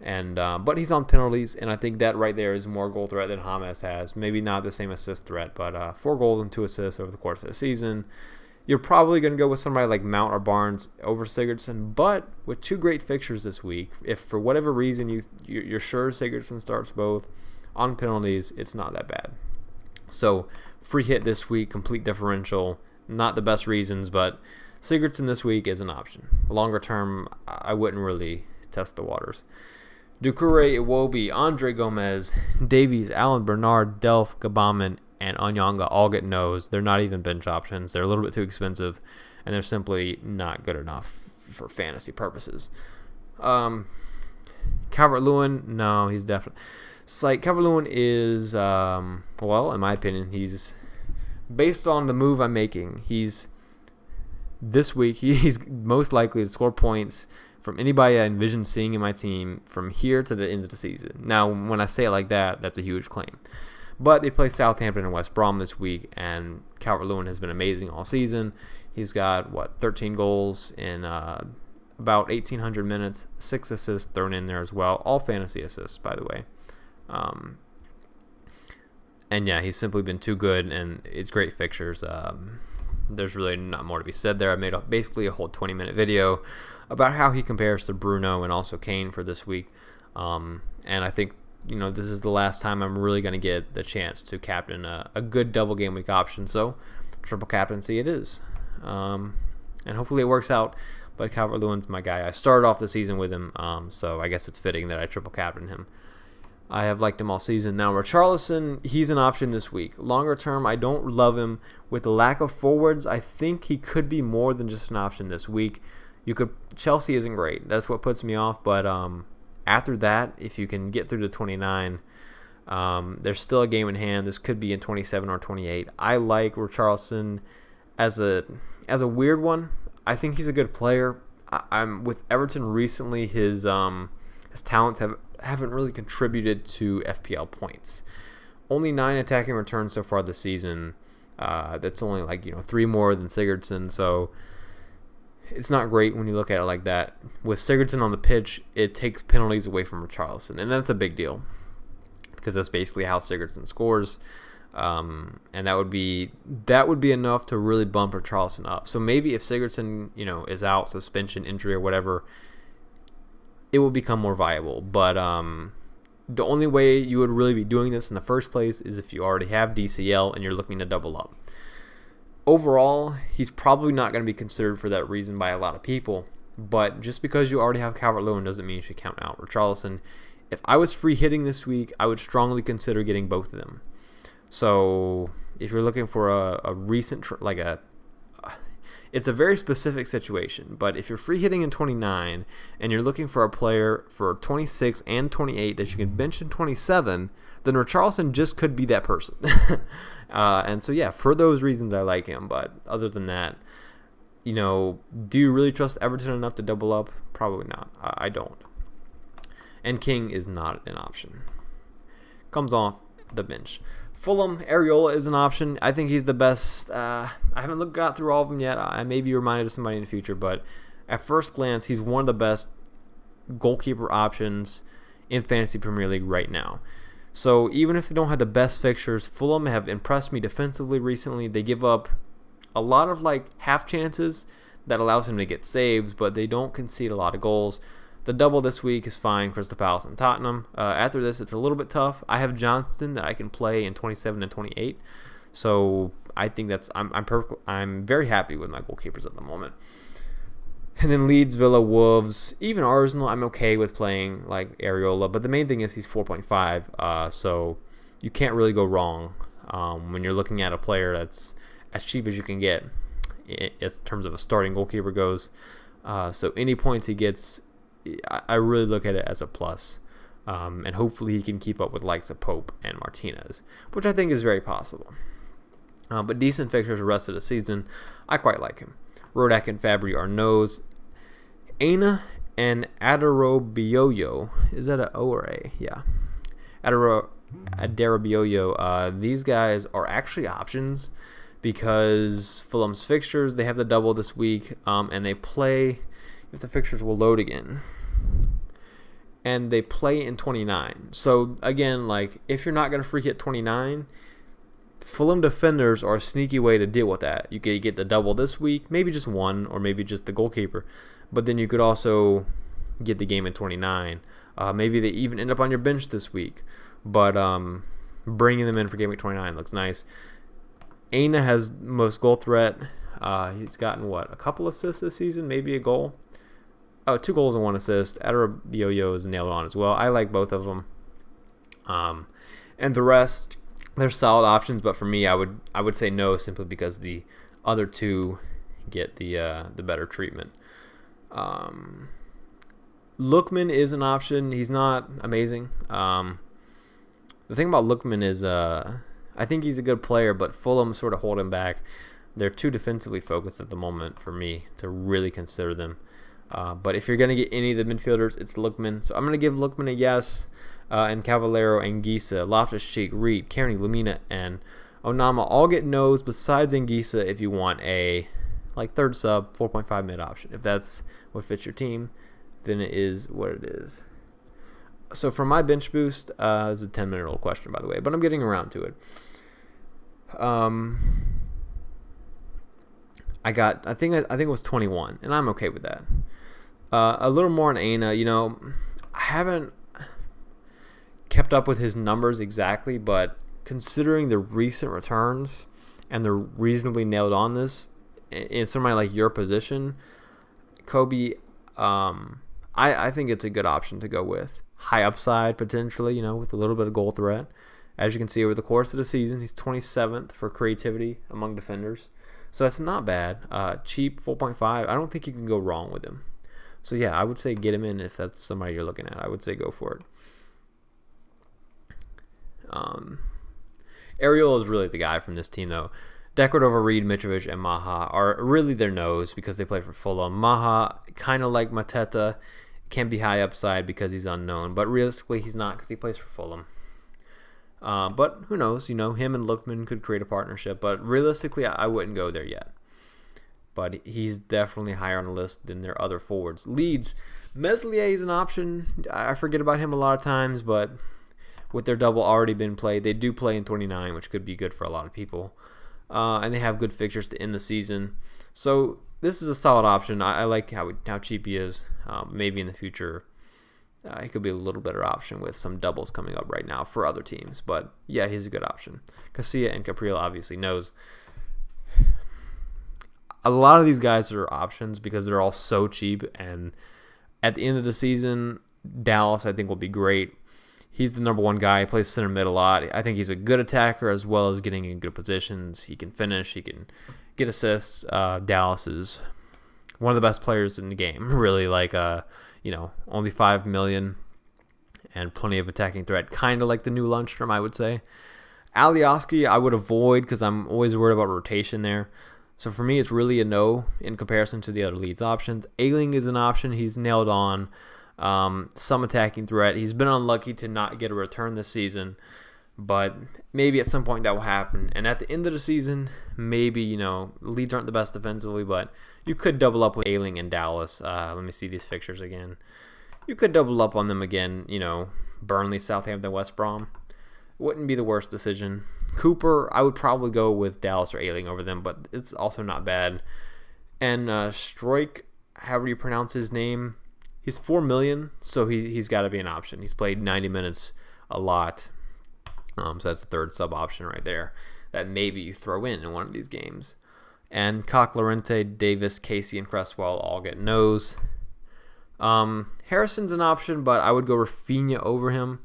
And but he's on penalties, and I think that right there is more goal threat than James has. Maybe not the same assist threat, but 4 goals and 2 assists over the course of the season. You're probably going to go with somebody like Mount or Barnes over Sigurdsson, but with 2 great fixtures this week, if for whatever reason you're sure Sigurdsson starts both on penalties, it's not that bad. So free hit this week, complete differential, not the best reasons, but Sigurdsson this week is an option. Longer term, I wouldn't really test the waters. Doucouré, Iwobi, Andre Gomez, Davies, Alan Bernard, Delph, Gabaman, and Onyanga all get no's. They're not even bench options. They're a little bit too expensive, and they're simply not good enough for fantasy purposes. Calvert-Lewin, no, he's definitely... Calvert-Lewin is, well, in my opinion, he's... Based on the move I'm making, this week, he's most likely to score points from anybody I envision seeing in my team from here to the end of the season. Now, when I say it like that, that's a huge claim. But they play Southampton and West Brom this week, and Calvert-Lewin has been amazing all season. He's got, 13 goals in about 1,800 minutes, 6 assists thrown in there as well. All fantasy assists, by the way. And yeah, he's simply been too good, and it's great fixtures. There's really not more to be said there. I made basically a whole 20-minute video about how he compares to Bruno and also Kane for this week. And I think, this is the last time I'm really going to get the chance to captain a good double game week option. So triple captaincy it is. And hopefully it works out. But Calvert-Lewin's my guy. I started off the season with him, so I guess it's fitting that I triple captain him. I have liked him all season. Now, Richarlison, he's an option this week. Longer term, I don't love him. With the lack of forwards, I think he could be more than just an option this week. Chelsea isn't great. That's what puts me off. But after that, if you can get through to 29, there's still a game in hand. This could be in 27 or 28. I like Richarlison as a weird one. I think he's a good player. I'm with Everton recently. His talents haven't really contributed to FPL points. Only 9 attacking returns so far this season. That's only 3 more than Sigurdsson. So it's not great when you look at it like that. With Sigurdsson on the pitch, it takes penalties away from Richarlison, and that's a big deal because that's basically how Sigurdsson scores. And that would be enough to really bump Richarlison up. So maybe if Sigurdsson, is out, suspension, injury, or whatever, it will become more viable. But the only way you would really be doing this in the first place is if you already have DCL and you're looking to double up. Overall, he's probably not going to be considered for that reason by a lot of people. But just because you already have Calvert-Lewin doesn't mean you should count out Richarlison. If I was free hitting this week, I would strongly consider getting both of them. So if you're looking for a recent, it's a very specific situation, but if you're free hitting in 29 and you're looking for a player for 26 and 28 that you can bench in 27, then Richarlison just could be that person. And so, yeah, for those reasons, I like him. But other than that, do you really trust Everton enough to double up? Probably not. I don't. And King is not an option. Comes off the bench. Fulham, Areola is an option. I think he's the best. I haven't got through all of them yet. I may be reminded of somebody in the future, but at first glance, he's one of the best goalkeeper options in Fantasy Premier League right now. So even if they don't have the best fixtures, Fulham have impressed me defensively recently. They give up a lot of half chances that allows him to get saves, but they don't concede a lot of goals. The double this week is fine, Crystal Palace and Tottenham. After this, it's a little bit tough. I have Johnston that I can play in 27 and 28. So I think I'm very happy with my goalkeepers at the moment. And then Leeds, Villa, Wolves, even Arsenal, I'm okay with playing Areola. But the main thing is he's 4.5. So you can't really go wrong when you're looking at a player that's as cheap as you can get in terms of a starting goalkeeper goes. So any points he gets, I really look at it as a plus. And hopefully he can keep up with likes of Pope and Martinez, which I think is very possible. But decent fixtures the rest of the season. I quite like him. Rodak and Fabry are no's. Aina and Adarabioyo. Is that an O or A? Yeah. Adarabioyo. These guys are actually options because Fulham's fixtures, they have the double this week. And they play, if the fixtures will load again, and they play in 29. So again, if you're not going to free hit 29, Fulham defenders are a sneaky way to deal with that. You could get the double this week, maybe just one, or maybe just the goalkeeper. But then you could also get the game in 29. Maybe they even end up on your bench this week. But bringing them in for game week 29 looks nice. Aina has most goal threat. He's gotten, a couple assists this season, maybe a goal. 2 goals and 1 assist. Adarabioyo is nailed on as well. I like both of them. And the rest, they're solid options, but for me, I would say no, simply because the other two get the better treatment. Lookman is an option. He's not amazing. The thing about Lookman is I think he's a good player, but Fulham sort of hold him back. They're too defensively focused at the moment for me to really consider them. But if you're going to get any of the midfielders, it's Lookman. So I'm going to give Lookman a yes. And Cavallero and Anguissa, Loftus-Cheek, Reed, Kearney, Lamina, and Onama all get no's besides Anguissa if you want a third sub, 4.5 mid option. If that's what fits your team, then it is what it is. So for my bench boost, this is a 10-minute old question, by the way, but I'm getting around to it. Um, I think it was 21, and I'm okay with that. A little more on Aina. I haven't kept up with his numbers exactly, but considering the recent returns and they're reasonably nailed on this, in somebody like your position, Kobe, I think it's a good option to go with. High upside potentially, with a little bit of goal threat. As you can see over the course of the season, he's 27th for creativity among defenders. So that's not bad. Cheap, 4.5. I don't think you can go wrong with him. So yeah, I would say get him in if that's somebody you're looking at. I would say go for it. Ariel is really the guy from this team, though. Dekordova, Reed, Mitrovic, and Maha are really their nose because they play for Fulham. Maha, kind of like Mateta, can be high upside because he's unknown, but realistically he's not because he plays for Fulham. But who knows? Him and Lookman could create a partnership, but realistically I wouldn't go there yet. But he's definitely higher on the list than their other forwards. Leeds, Meslier is an option. I forget about him a lot of times, but with their double already been played, they do play in 29, which could be good for a lot of people. And they have good fixtures to end the season. So this is a solid option. I like how cheap he is. Maybe in the future, he could be a little better option with some doubles coming up right now for other teams. But yeah, he's a good option. Casilla and Capriel obviously knows. A lot of these guys are options because they're all so cheap. And at the end of the season, Dallas I think will be great. He's the number one guy. He plays center mid a lot. I think he's a good attacker as well as getting in good positions. He can finish. He can get assists. Dallas is one of the best players in the game. Really, only 5 million and plenty of attacking threat. Kind of like the new Lundstrom, I would say. Alioski, I would avoid because I'm always worried about rotation there. So for me, it's really a no in comparison to the other Leeds options. Ayling is an option. He's nailed on. Some attacking threat. He's been unlucky to not get a return this season, but maybe at some point that will happen. And at the end of the season, maybe, Leeds aren't the best defensively, but you could double up with Ayling and Dallas. Let me see these fixtures again. You could double up on them again, Burnley, Southampton, West Brom. Wouldn't be the worst decision. Cooper, I would probably go with Dallas or Ayling over them, but it's also not bad. And Stroik, however you pronounce his name, he's 4 million, so he's got to be an option. He's played 90 minutes a lot, so that's the third sub option right there that maybe you throw in one of these games. And Cock, Lorente, Davis, Casey, and Cresswell all get no's. Harrison's an option, but I would go Rafinha over him.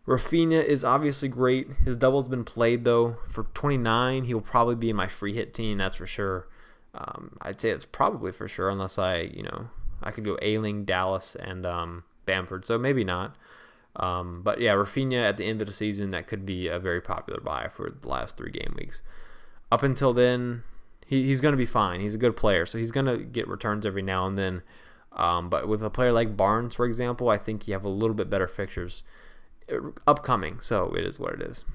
Rafinha is obviously great. His double's been played, though. For 29, he'll probably be in my free hit team, that's for sure. I'd say it's probably for sure, unless I could go Ayling, Dallas, and Bamford, so maybe not. But yeah, Rafinha at the end of the season, that could be a very popular buy for the last 3 game weeks. Up until then, he's going to be fine. He's a good player, so he's going to get returns every now and then. But with a player like Barnes, for example, I think you have a little bit better fixtures upcoming, so it is what it is.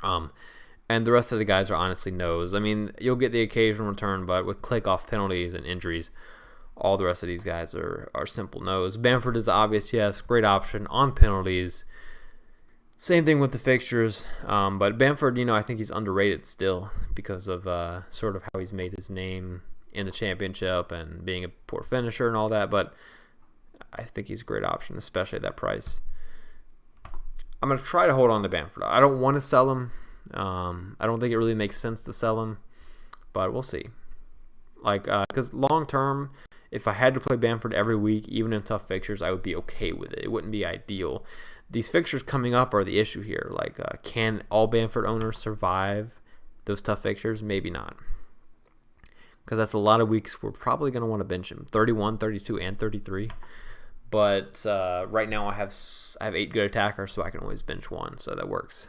And the rest of the guys are honestly no's. I mean, you'll get the occasional return, but with click-off penalties and injuries, all the rest of these guys are simple no's. Bamford is the obvious yes, great option on penalties. Same thing with the fixtures. But Bamford, I think he's underrated still because of sort of how he's made his name in the championship and being a poor finisher and all that. But I think he's a great option, especially at that price. I'm going to try to hold on to Bamford. I don't want to sell him. I don't think it really makes sense to sell him, but we'll see. Because long term, if I had to play Bamford every week, even in tough fixtures, I would be okay with it. It wouldn't be ideal. These fixtures coming up are the issue here. Can all Bamford owners survive those tough fixtures? Maybe not. Because that's a lot of weeks we're probably going to want to bench him. 31, 32, and 33. But right now I have 8 good attackers, so I can always bench one, so that works.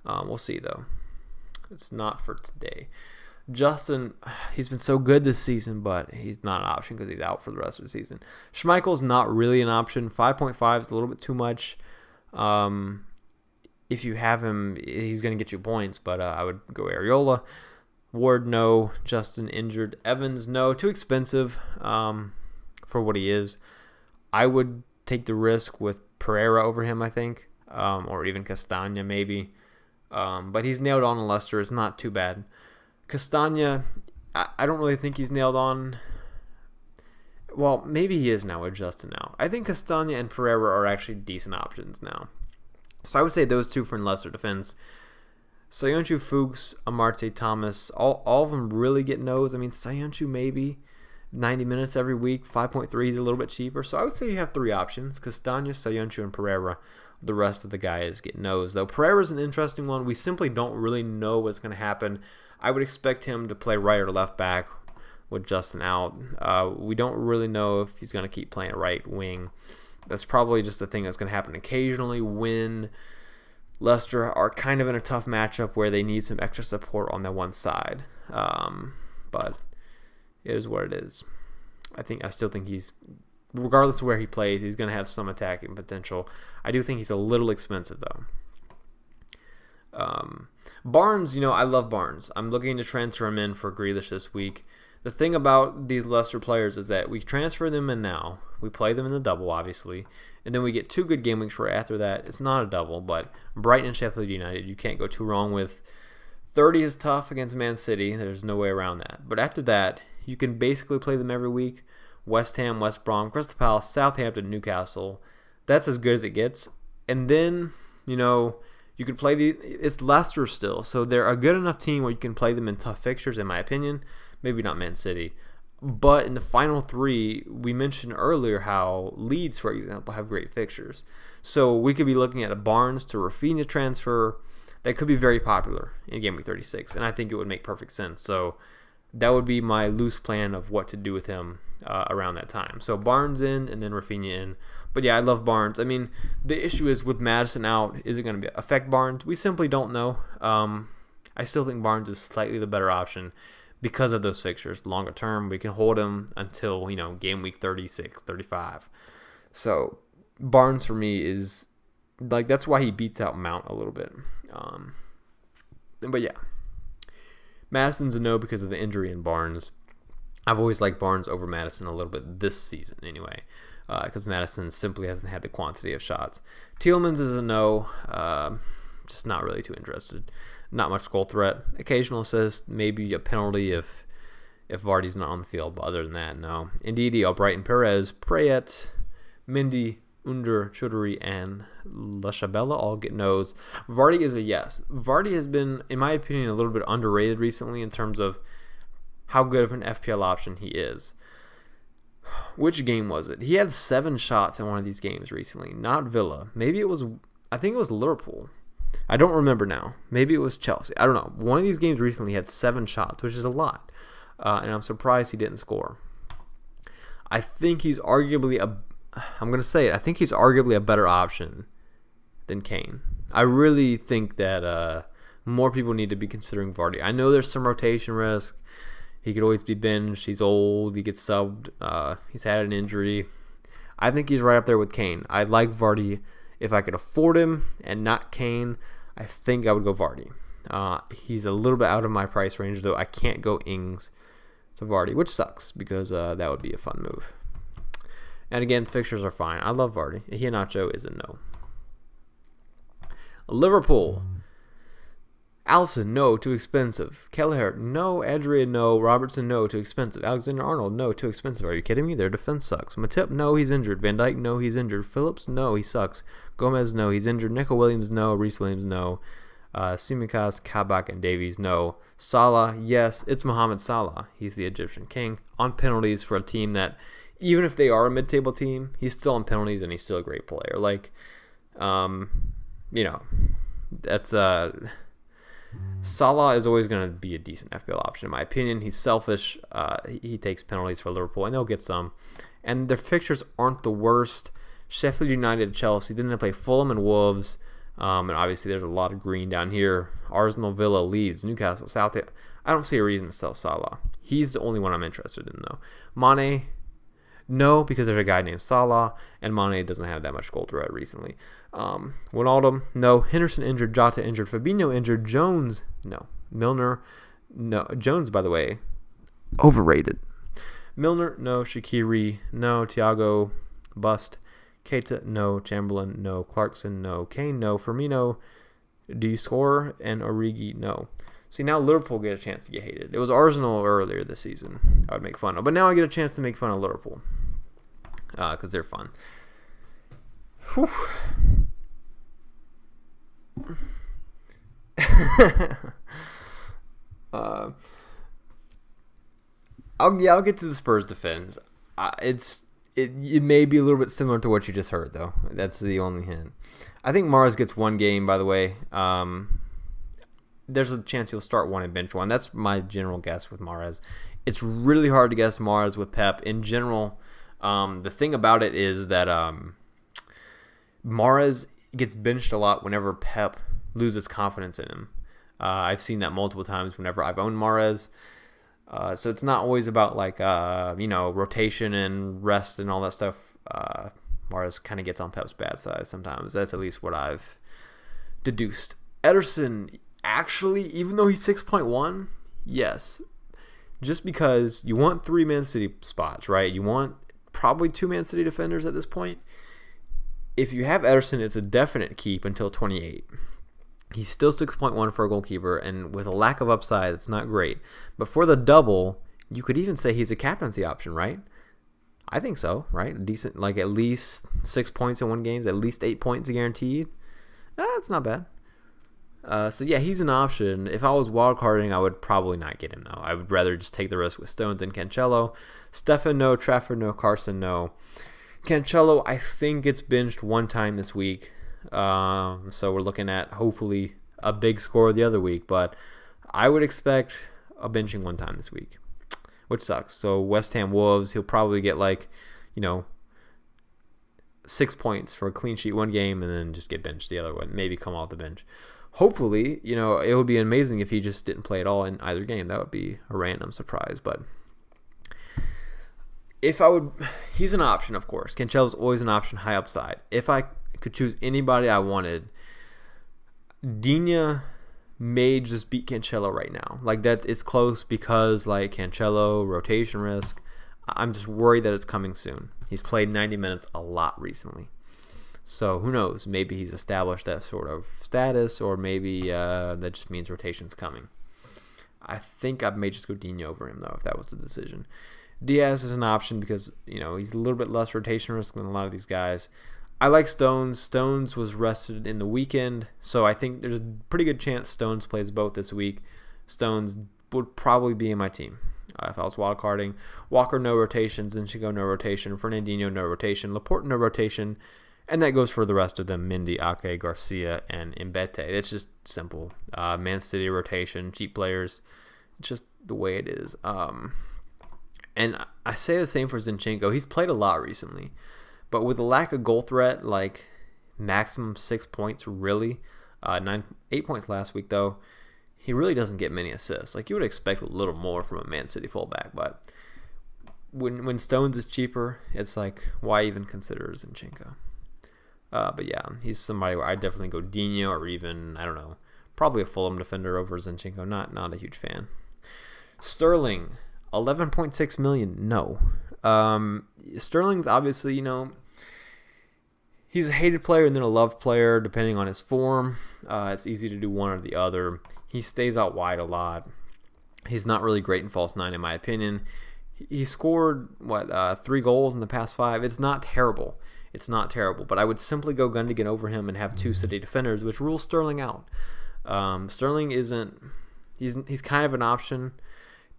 We'll see, though. It's not for today. Justin, he's been so good this season, but he's not an option because he's out for the rest of the season. Schmeichel's not really an option. 5.5 is a little bit too much. If you have him, he's going to get you points, but I would go Areola. Ward, no. Justin, injured. Evans, no. Too expensive for what he is. I would take the risk with Pereira over him, I think, or even Castagna maybe. But he's nailed on in Leicester. It's not too bad. Castagna, I don't really think he's nailed on. Well, maybe he is now with Justin now. I think Castagna and Pereira are actually decent options now. So I would say those two for Leicester defense. Soyuncu, Fuchs, Amarte, Thomas, all of them really get no's. I mean, Soyuncu maybe 90 minutes every week, 5.3 is a little bit cheaper. So I would say you have three options, Castagna, Soyuncu, and Pereira. The rest of the guys get no's. Though Pereira's an interesting one. We simply don't really know what's going to happen. I would expect him to play right or left back with Justin out. We don't really know if he's going to keep playing right wing. That's probably just a thing that's going to happen occasionally when Leicester are kind of in a tough matchup where they need some extra support on that one side. But it is what it is. I still think he's, regardless of where he plays, he's going to have some attacking potential. I do think he's a little expensive though. Barnes, I love Barnes. I'm looking to transfer him in for Grealish this week. The thing about these Leicester players is that we transfer them in now. We play them in the double, obviously. And then we get 2 good game weeks right after that. It's not a double, but Brighton and Sheffield United, you can't go too wrong with. 30 is tough against Man City. There's no way around that. But after that, you can basically play them every week. West Ham, West Brom, Crystal Palace, Southampton, Newcastle. That's as good as it gets. And then, you could play it's Leicester still. So they're a good enough team where you can play them in tough fixtures, in my opinion. Maybe not Man City. But in the final 3, we mentioned earlier how Leeds, for example, have great fixtures. So we could be looking at a Barnes to Rafinha transfer that could be very popular in Game Week 36. And I think it would make perfect sense. So that would be my loose plan of what to do with him around that time. So Barnes in and then Rafinha in. But yeah, I love Barnes. I mean, the issue is with Maddison out, is it going to affect Barnes? We simply don't know. I still think Barnes is slightly the better option because of those fixtures. Longer term, we can hold him until, game week 36, 35. So Barnes for me is, that's why he beats out Mount a little bit. But yeah. Madison's a no because of the injury in Barnes. I've always liked Barnes over Maddison a little bit this season anyway, because Maddison simply hasn't had the quantity of shots. Tielemans is a no, just not really too interested. Not much goal threat. Occasional assist, maybe a penalty if Vardy's not on the field, but other than that, no. Ndidi, Albrighton, Perez, Prayet, Mendy, Under, Choudhury, and Lashabella all get no's. Vardy is a yes. Vardy has been, in my opinion, a little bit underrated recently in terms of how good of an FPL option he is. Which game was it? He had 7 shots in one of these games recently. Not Villa. I think it was Liverpool. I don't remember now. Maybe it was Chelsea. I don't know. One of these games recently had 7 shots, which is a lot. And I'm surprised he didn't score. I think he's arguably I'm going to say it. I think he's arguably a better option than Kane. I really think that more people need to be considering Vardy. I know there's some rotation risk. He could always be benched. He's old. He gets subbed. He's had an injury. I think he's right up there with Kane. I like Vardy. If I could afford him and not Kane, I think I would go Vardy. He's a little bit out of my price range, though. I can't go Ings to Vardy, which sucks because that would be a fun move. And again, fixtures are fine. I love Vardy. Iheanacho is a no. Liverpool. Alisson, no, too expensive. Kelleher, no. Adrian, no. Robertson, no, too expensive. Alexander-Arnold, no, too expensive. Are you kidding me? Their defense sucks. Matip, no, he's injured. Van Dijk, no, he's injured. Phillips, no, he sucks. Gomez, no, he's injured. Nico Williams, no. Reece Williams, no. Tsimikas, Kabak, and Davies, no. Salah, yes, it's Mohamed Salah. He's the Egyptian king. On penalties for a team that, even if they are a mid-table team, he's still on penalties and he's still a great player. That's Salah is always going to be a decent FPL option, in my opinion. He's selfish. He takes penalties for Liverpool, and they'll get some. And their fixtures aren't the worst. Sheffield United, Chelsea. Then they play Fulham and Wolves. And obviously, there's a lot of green down here. Arsenal, Villa, Leeds, Newcastle, Southampton. I don't see a reason to sell Salah. He's the only one I'm interested in, though. Mane, no, because there's a guy named Salah, and Mane doesn't have that much goal threat recently. Wijnaldum, no. Henderson injured. Jota injured. Fabinho injured. Jones, no. Milner, no. Jones, by the way, overrated. Milner, no. Shaqiri, no. Thiago, bust. Keita, no. Chamberlain, no. Clarkson, no. Kane, no. Firmino, Do you score and Origi? No. See, now Liverpool get a chance to get hated. It was Arsenal earlier this season I would make fun of. But now I get a chance to make fun of Liverpool because they're fun. Whew. I'll get to the Spurs defense. It may be a little bit similar to what you just heard, though. That's the only hint. I think Mahrez gets one game, by the way. There's a chance he'll start one and bench one. That's my general guess with Mahrez. It's really hard to guess Mahrez with Pep. In general, the thing about it is that Mahrez gets benched a lot whenever Pep loses confidence in him. I've seen that multiple times whenever I've owned Mahrez. So it's not always about rotation and rest and all that stuff. Mahrez kind of gets on Pep's bad side sometimes. That's at least what I've deduced. Ederson, actually, even though he's 6.1, yes. Just because you want 3 Man City spots, right? You want probably 2 Man City defenders at this point. If you have Ederson, it's a definite keep until 28. He's still 6.1 for a goalkeeper, and with a lack of upside, it's not great. But for the double, you could even say he's a captaincy option, right? I think so, right? Decent, like at least 6 points in one game, at least 8 points guaranteed. That's not bad. So yeah, he's an option. If I was wildcarding, I would probably not get him though. I would rather just take the risk with Stones and Cancelo. Stefan, no. Trafford, no. Carson, no. Cancelo, I think it's benched one time this week. So we're looking at hopefully a big score the other week, but I would expect a benching one time this week, which sucks. So West Ham Wolves, he'll probably get 6 points for a clean sheet one game and then just get benched the other one, maybe come off the bench. Hopefully, it would be amazing if he just didn't play at all in either game. That would be a random surprise, but he's an option, of course. Cancelo's always an option, high upside. If I could choose anybody I wanted, Digne may just beat Cancelo right now. It's close because Cancelo, rotation risk. I'm just worried that it's coming soon. He's played 90 minutes a lot recently. So who knows? Maybe he's established that sort of status, or maybe that just means rotation's coming. I think I may just go Digne over him, though, if that was the decision. Diaz is an option because, he's a little bit less rotation risk than a lot of these guys. I like Stones. Stones was rested in the weekend, so I think there's a pretty good chance Stones plays both this week. Stones would probably be in my team if I was wildcarding. Walker, no rotation. Zinchenko, no rotation. Fernandinho, no rotation. Laporte, no rotation. And that goes for the rest of them: Mendy, Ake, Garcia, and Mbete. It's just simple. Man City rotation, cheap players. It's just the way it is. And I say the same for Zinchenko. He's played a lot recently. But with a lack of goal threat, maximum 6 points, really. 8 points last week, though. He really doesn't get many assists. You would expect a little more from a Man City fullback. But when Stones is cheaper, it's why even consider Zinchenko? But yeah, he's somebody where I'd definitely go Digne or even, I don't know, probably a Fulham defender over Zinchenko. Not a huge fan. Sterling, 11.6 million. No. Sterling's obviously, he's a hated player and then a loved player depending on his form. It's easy to do one or the other. He stays out wide a lot. He's not really great in false nine, in my opinion. He scored, 3 goals in the past 5. It's not terrible. But I would simply go Gundogan over him and have 2 City defenders, which rules Sterling out. Sterling isn't... He's kind of an option.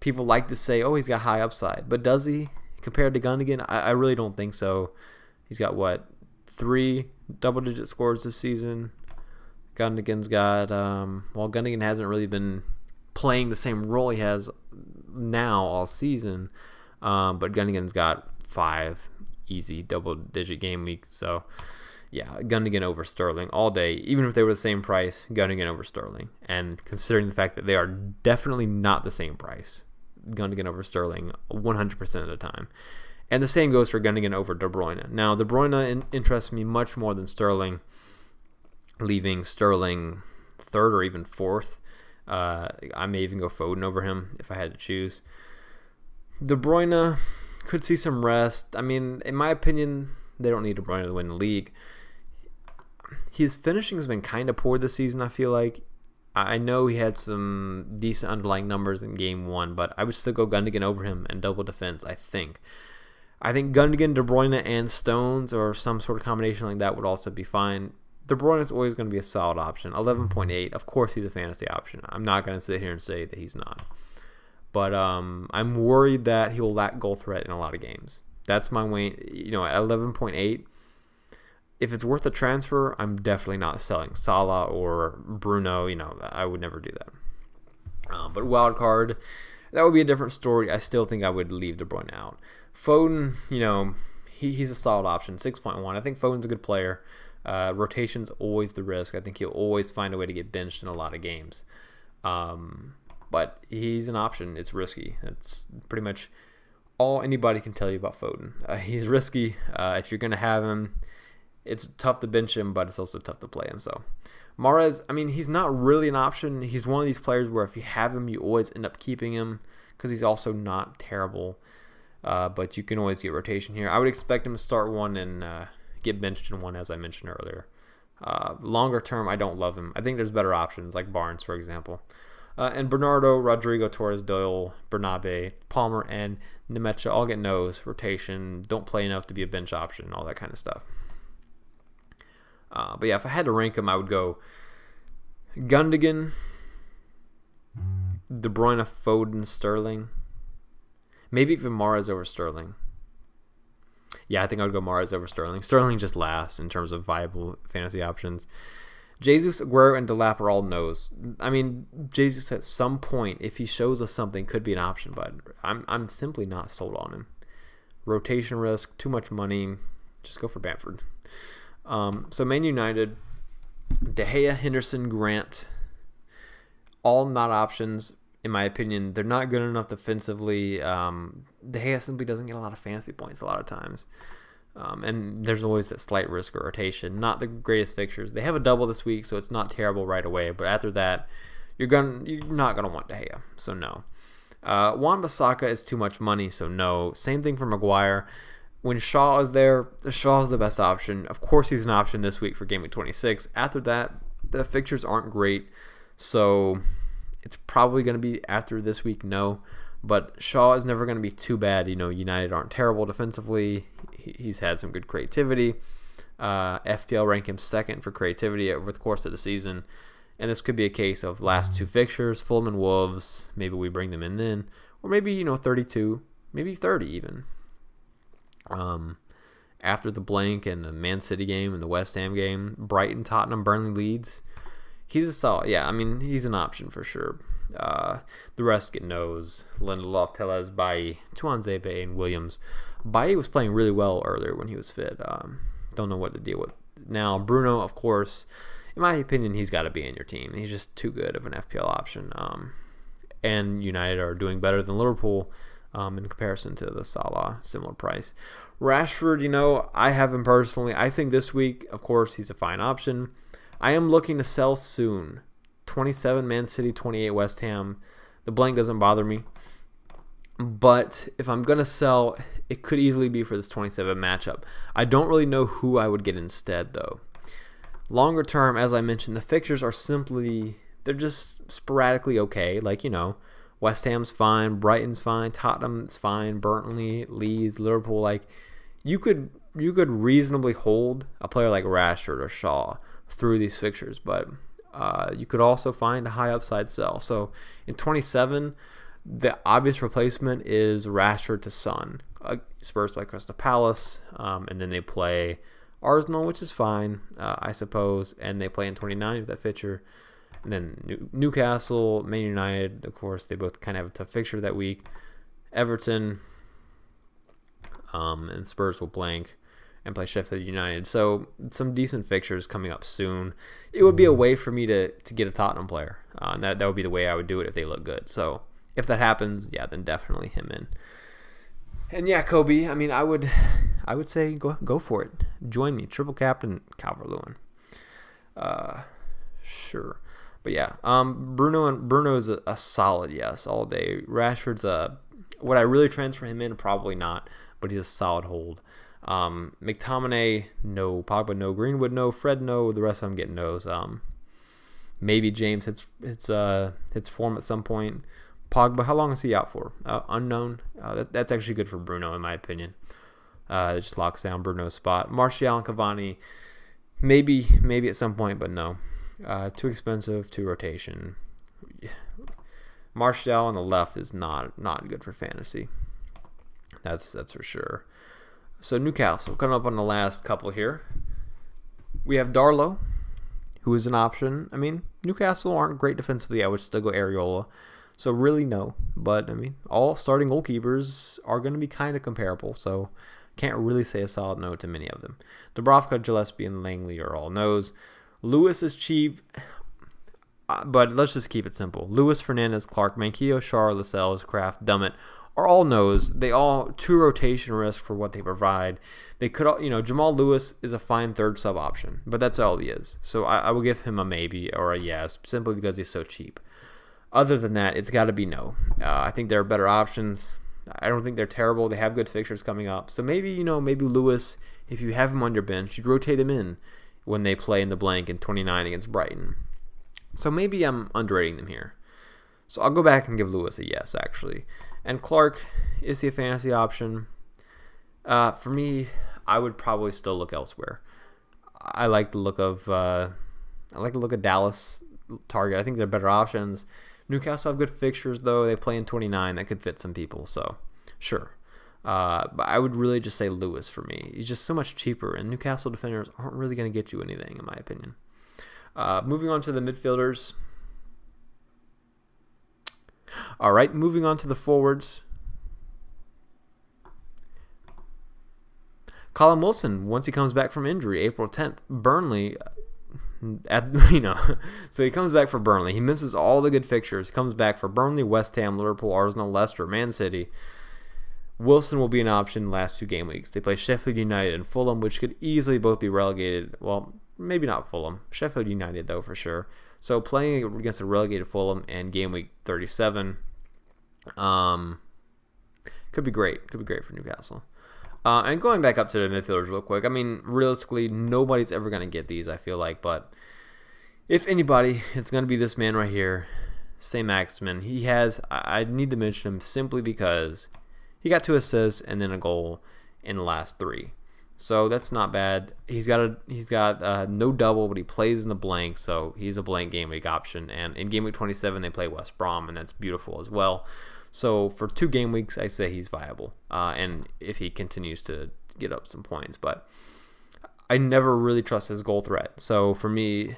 People like to say, he's got high upside. But does he? Compared to Gundogan, I really don't think so. He's got, 3 double-digit scores this season. Gundogan's got... Gundogan hasn't really been playing the same role he has now all season. But Gundogan's got 5 easy double-digit game weeks. So, yeah, Gundogan over Sterling all day. Even if they were the same price, Gundogan over Sterling. And considering the fact that they are definitely not the same price, Gundogan over Sterling 100% of the time. And the same goes for Gundogan over De Bruyne. Now, De Bruyne interests me much more than Sterling, leaving Sterling 3rd or even 4th. I may even go Foden over him if I had to choose. De Bruyne could see some rest. I mean, in my opinion, they don't need De Bruyne to win the league. his finishing has been kind of poor this season, I feel like. I know he had some decent underlying numbers in game 1, but I would still go Gundogan over him and double defense, I think. I think Gundogan, De Bruyne, and Stones or some sort of combination like that would also be fine. De Bruyne is always going to be a solid option. 11.8. Of course, he's a fantasy option. I'm not going to sit here and say that he's not. But I'm worried that he will lack goal threat in a lot of games. That's my way. At 11.8, if it's worth a transfer, I'm definitely not selling Salah or Bruno. I would never do that. But wild card, that would be a different story. I still think I would leave De Bruyne out. Foden, he's a solid option. 6.1. I think Foden's a good player. Rotation's always the risk. I think he'll always find a way to get benched in a lot of games. But he's an option. It's risky. That's pretty much all anybody can tell you about Foden. He's risky. If you're going to have him, it's tough to bench him, but it's also tough to play him. So Mahrez, he's not really an option. He's one of these players where if you have him, you always end up keeping him because he's also not terrible. But you can always get rotation here. I would expect him to start one and get benched in one, as I mentioned earlier. Longer term, I don't love him. I think there's better options, like Barnes, for example. And Bernardo, Rodrigo, Torres, Doyle, Bernabe, Palmer, and Nemecha all get no's, rotation, don't play enough to be a bench option, all that kind of stuff. But yeah, if I had to rank them, I would go Gundogan, De Bruyne, Foden, Sterling. Maybe even Mahrez over Sterling. Yeah, I think I would go Mahrez over Sterling. Sterling just last in terms of viable fantasy options. Jesus, Aguero, and Delap are all no's. Jesus at some point, if he shows us something, could be an option, but I'm simply not sold on him. Rotation risk, too much money. Just go for Bamford. So Man United, De Gea, Henderson, Grant, all not options. In my opinion, they're not good enough defensively. De Gea simply doesn't get a lot of fantasy points a lot of times. And there's always that slight risk of rotation. Not the greatest fixtures. They have a double this week, so it's not terrible right away. But after that, you're not gonna want De Gea, so no. Wan-Bissaka is too much money, so no. Same thing for Maguire. When Shaw is there, Shaw is the best option. Of course, he's an option this week for Gameweek 26. After that, the fixtures aren't great, so it's probably going to be after this week, no. But Shaw is never going to be too bad. United aren't terrible defensively. He's had some good creativity. FPL rank him second for creativity over the course of the season. And this could be a case of last two fixtures, Fulham and Wolves. Maybe we bring them in then. Or maybe, 32, maybe 30 even. After the blank and the Man City game and the West Ham game, Brighton, Tottenham, Burnley, Leeds. He's a solid, he's an option for sure. The rest get no's. Lindelof, Tellez, Bailly, Tuanzebe, and Williams. Bailly was playing really well earlier when he was fit. Don't know what to deal with. Now, Bruno, of course, in my opinion, he's got to be in your team. He's just too good of an FPL option. And United are doing better than Liverpool in comparison to the Salah, similar price. Rashford, I have him personally. I think this week, of course, he's a fine option. I am looking to sell soon. 27 Man City, 28 West Ham. The blank doesn't bother me. But if I'm going to sell, it could easily be for this 27 matchup. I don't really know who I would get instead, though. Longer term, as I mentioned, the fixtures are they're just sporadically okay. Like, West Ham's fine, Brighton's fine, Tottenham's fine, Burnley, Leeds, Liverpool. Like, you could reasonably hold a player like Rashford or Shaw through these fixtures, but you could also find a high upside sell. So in 27, the obvious replacement is Rashford to Son. Spurs play Crystal Palace, and then they play Arsenal, which is fine, I suppose, and they play in 29 with that fixture. And then Newcastle, Man United, of course, they both kind of have a tough fixture that week. Everton, and Spurs will blank and play Sheffield United. So some decent fixtures coming up soon. It would be a way for me to get a Tottenham player. And that would be the way I would do it if they look good. So if that happens, then definitely him in. And Kobe, I would say go for it. Join me. Triple captain Calvert-Lewin. Sure. But Bruno's a solid yes all day. Rashford's would I really transfer him in? Probably not, but he's a solid hold. McTominay, no. Pogba, no. Greenwood, no. Fred, no. The rest of them getting no's. Maybe James hits form at some point. Pogba, how long is he out for? Unknown. That's actually good for Bruno, in my opinion. It just locks down Bruno's spot. Martial and Cavani, maybe at some point, but no. Too expensive, too rotation. Martial on the left is not good for fantasy. That's for sure. So Newcastle, coming up on the last couple here. We have Darlow, who is an option. I mean, Newcastle aren't great defensively. I would still go Areola. So really no. But, I mean, all starting goalkeepers are going to be kind of comparable. So can't really say a solid no to many of them. Dubravka, Gillespie, and Langley are all no's. Lewis is cheap. But let's just keep it simple. Lewis, Fernandez, Clark, Manquillo, Schär, Lascelles, Kraft, Dummett are all no's. They all true rotation risk for what they provide. They could, Jamal Lewis is a fine third sub option, but that's all he is. So I will give him a maybe or a yes, simply because he's so cheap. Other than that, it's got to be no. I think there are better options. I don't think they're terrible. They have good fixtures coming up. So maybe Lewis, if you have him on your bench, you'd rotate him in when they play in the blank in 29 against Brighton. So maybe I'm underrating them here. So I'll go back and give Lewis a yes, actually. And Clark, is he a fantasy option? For me, I would probably still look elsewhere. I like the look of Dallas, Target. I think they're better options. Newcastle have good fixtures, though. They play in 29. That could fit some people, so sure. But I would really just say Lewis for me. He's just so much cheaper, and Newcastle defenders aren't really going to get you anything, in my opinion. Moving on to the midfielders. All right, moving on to the forwards. Callum Wilson, once he comes back from injury, April 10th, Burnley, so he comes back for Burnley. He misses all the good fixtures. He comes back for Burnley, West Ham, Liverpool, Arsenal, Leicester, Man City. Wilson will be an option the last 2 game weeks. They play Sheffield United and Fulham, which could easily both be relegated. Well, maybe not Fulham. Sheffield United, though, for sure. So playing against a relegated Fulham and game week 37 could be great. Could be great for Newcastle. And going back up to the midfielders real quick, I mean, realistically, nobody's ever going to get these, I feel like. But if anybody, it's going to be this man right here, St. Maximin. I need to mention him simply because he got 2 assists and then a goal in the last 3. So that's not bad. He's got no double, but he plays in the blank, so he's a blank game week option. And in game week 27, they play West Brom, and that's beautiful as well. So for 2 game weeks, I say he's viable. And if he continues to get up some points, but I never really trust his goal threat. So for me,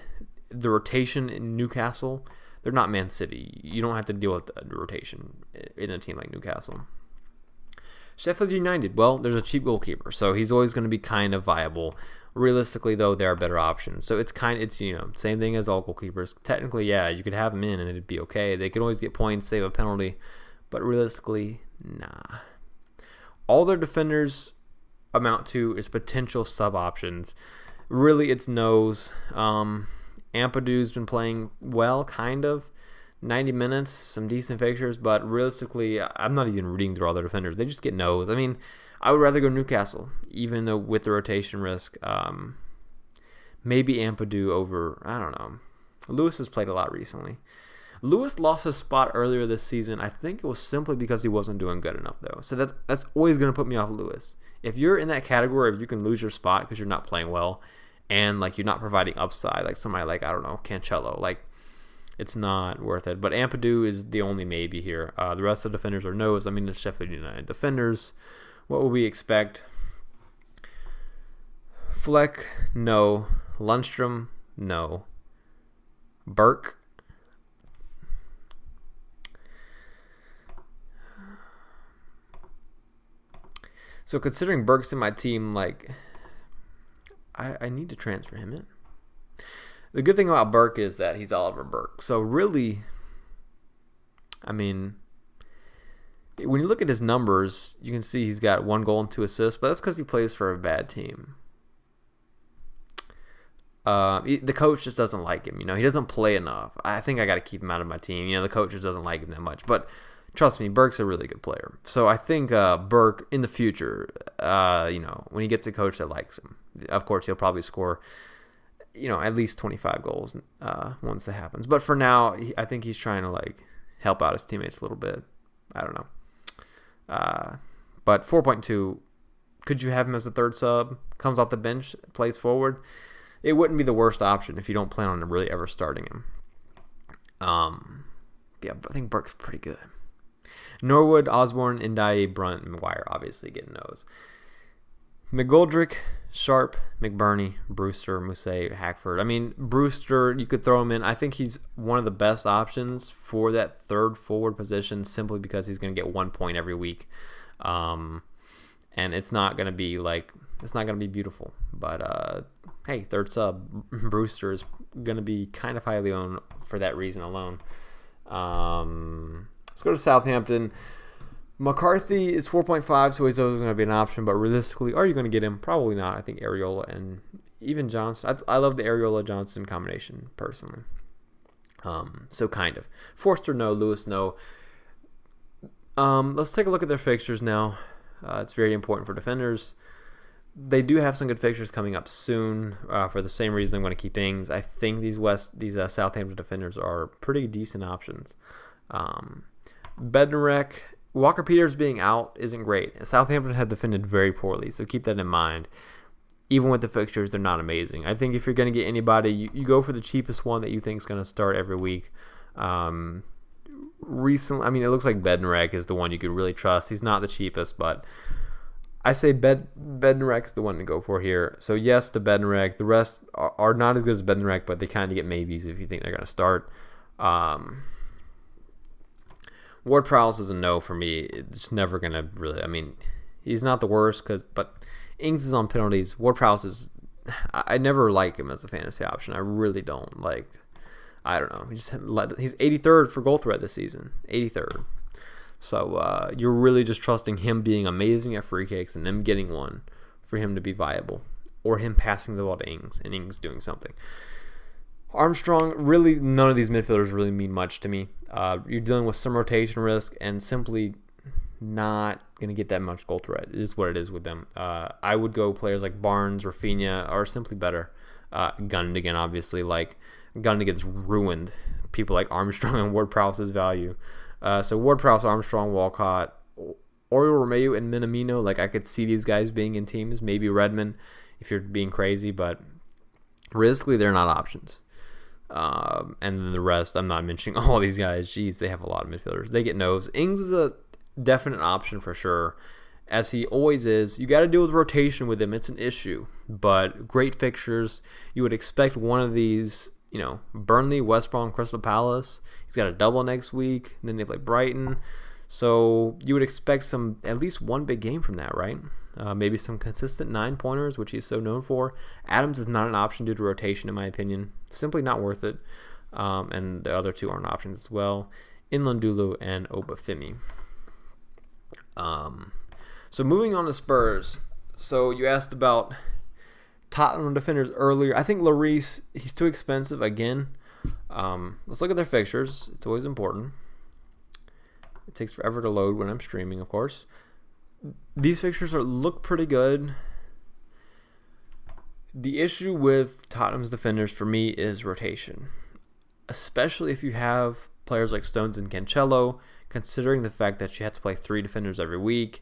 the rotation in Newcastle, they're not Man City. You don't have to deal with the rotation in a team like Newcastle. Sheffield United, well, there's a cheap goalkeeper, so he's always going to be kind of viable. Realistically, though, there are better options. So it's same thing as all goalkeepers. Technically, yeah, you could have them in and it'd be okay. They could always get points, save a penalty, but realistically, nah. All their defenders amount to is potential sub options. Really, it's no's. Ampadu's been playing well, kind of. 90 minutes, some decent fixtures, but realistically, I'm not even reading through all their defenders. They just get no's. I mean, I would rather go Newcastle, even though with the rotation risk. Maybe Ampadu over, I don't know. Lewis has played a lot recently. Lewis lost his spot earlier this season. I think it was simply because he wasn't doing good enough, though. So that's always going to put me off Lewis. If you're in that category, if you can lose your spot because you're not playing well and like you're not providing upside, like somebody like, I don't know, Cancelo, like, it's not worth it. But Ampadu is the only maybe here. The rest of the defenders are no's. I mean, the Sheffield United defenders, what would we expect? Fleck, no. Lundstrom, no. Burke, so considering Burke's in my team, like, I need to transfer him in. The good thing about Burke is that he's Oliver Burke. So really, I mean, when you look at his numbers, you can see he's got 1 goal and 2 assists, but that's because he plays for a bad team. The coach just doesn't like him. He doesn't play enough. I think I got to keep him out of my team. The coach just doesn't like him that much. But trust me, Burke's a really good player. So I think Burke in the future, when he gets a coach that likes him. Of course, he'll probably score, at least 25 goals once that happens. But for now, I think he's trying to like help out his teammates a little bit. I don't know. But 4.2, could you have him as a third sub? Comes off the bench, plays forward. It wouldn't be the worst option if you don't plan on really ever starting him. Yeah, but I think Burke's pretty good. Norwood, Osborne, Ndiaye, Brunt, and McGuire obviously getting those. McGoldrick, Sharp, McBurney, Brewster, Mousset, Hackford. I mean, Brewster, you could throw him in. I think he's one of the best options for that third forward position simply because he's going to get 1 point every week. And it's not going to be beautiful. But, hey, third sub, Brewster is going to be kind of highly owned for that reason alone. Let's go to Southampton. McCarthy is 4.5, so he's always going to be an option. But realistically, are you going to get him? Probably not. I think Areola and even Johnson. I love the Areola-Johnson combination, personally. So kind of. Forster, no. Lewis, no. Let's take a look at their fixtures now. It's very important for defenders. They do have some good fixtures coming up soon. For the same reason I'm going to keep Ings. I think these Southampton defenders are pretty decent options. Bednarek, Walker Peters being out isn't great. Southampton had defended very poorly, so keep that in mind. Even with the fixtures, they're not amazing. I think if you're going to get anybody, you go for the cheapest one that you think is going to start every week. Recently, I mean, it looks like Bednarek is the one you could really trust. He's not the cheapest, but I say Bednarek's the one to go for here. So yes to Bednarek. The rest are not as good as Bednarek, but they kind of get maybes if you think they're going to start. Ward-Prowse is a no for me. It's never going to really... I mean, he's not the worst, but Ings is on penalties. Ward-Prowse is... I never like him as a fantasy option. I really don't. Like, I don't know. He's 83rd for goal threat this season. 83rd. So you're really just trusting him being amazing at free kicks and them getting one for him to be viable. Or him passing the ball to Ings and Ings doing something. Armstrong, really none of these midfielders really mean much to me. You're dealing with some rotation risk and simply not going to get that much goal threat. It is what it is with them. I would go players like Barnes, Rafinha are simply better. Gundogan, obviously. Like, Gundogan's ruined people like Armstrong and Ward-Prowse's value. So Ward-Prowse, Armstrong, Walcott, Oriol Romeu, and Minamino. Like, I could see these guys being in teams. Maybe Redmond if you're being crazy, but realistically, they're not options. And then the rest, I'm not mentioning all these guys. Jeez, they have a lot of midfielders. They get no's. Ings is a definite option for sure, as he always is. You got to deal with rotation with him. It's an issue, but great fixtures. You would expect one of these, Burnley, West Brom, Crystal Palace. He's got a double next week. And then they play Brighton. So you would expect at least one big game from that, right? Maybe some consistent 9-pointers, which he's so known for. Adams is not an option due to rotation, in my opinion. Simply not worth it. And the other two aren't options as well. Inlandulu and Obafemi. So moving on to Spurs. So you asked about Tottenham defenders earlier. I think Lloris, he's too expensive again. Let's look at their fixtures. It's always important. It takes forever to load when I'm streaming, of course. These fixtures look pretty good. The issue with Tottenham's defenders for me is rotation, especially if you have players like Stones and Cancelo, considering the fact that you have to play 3 defenders every week.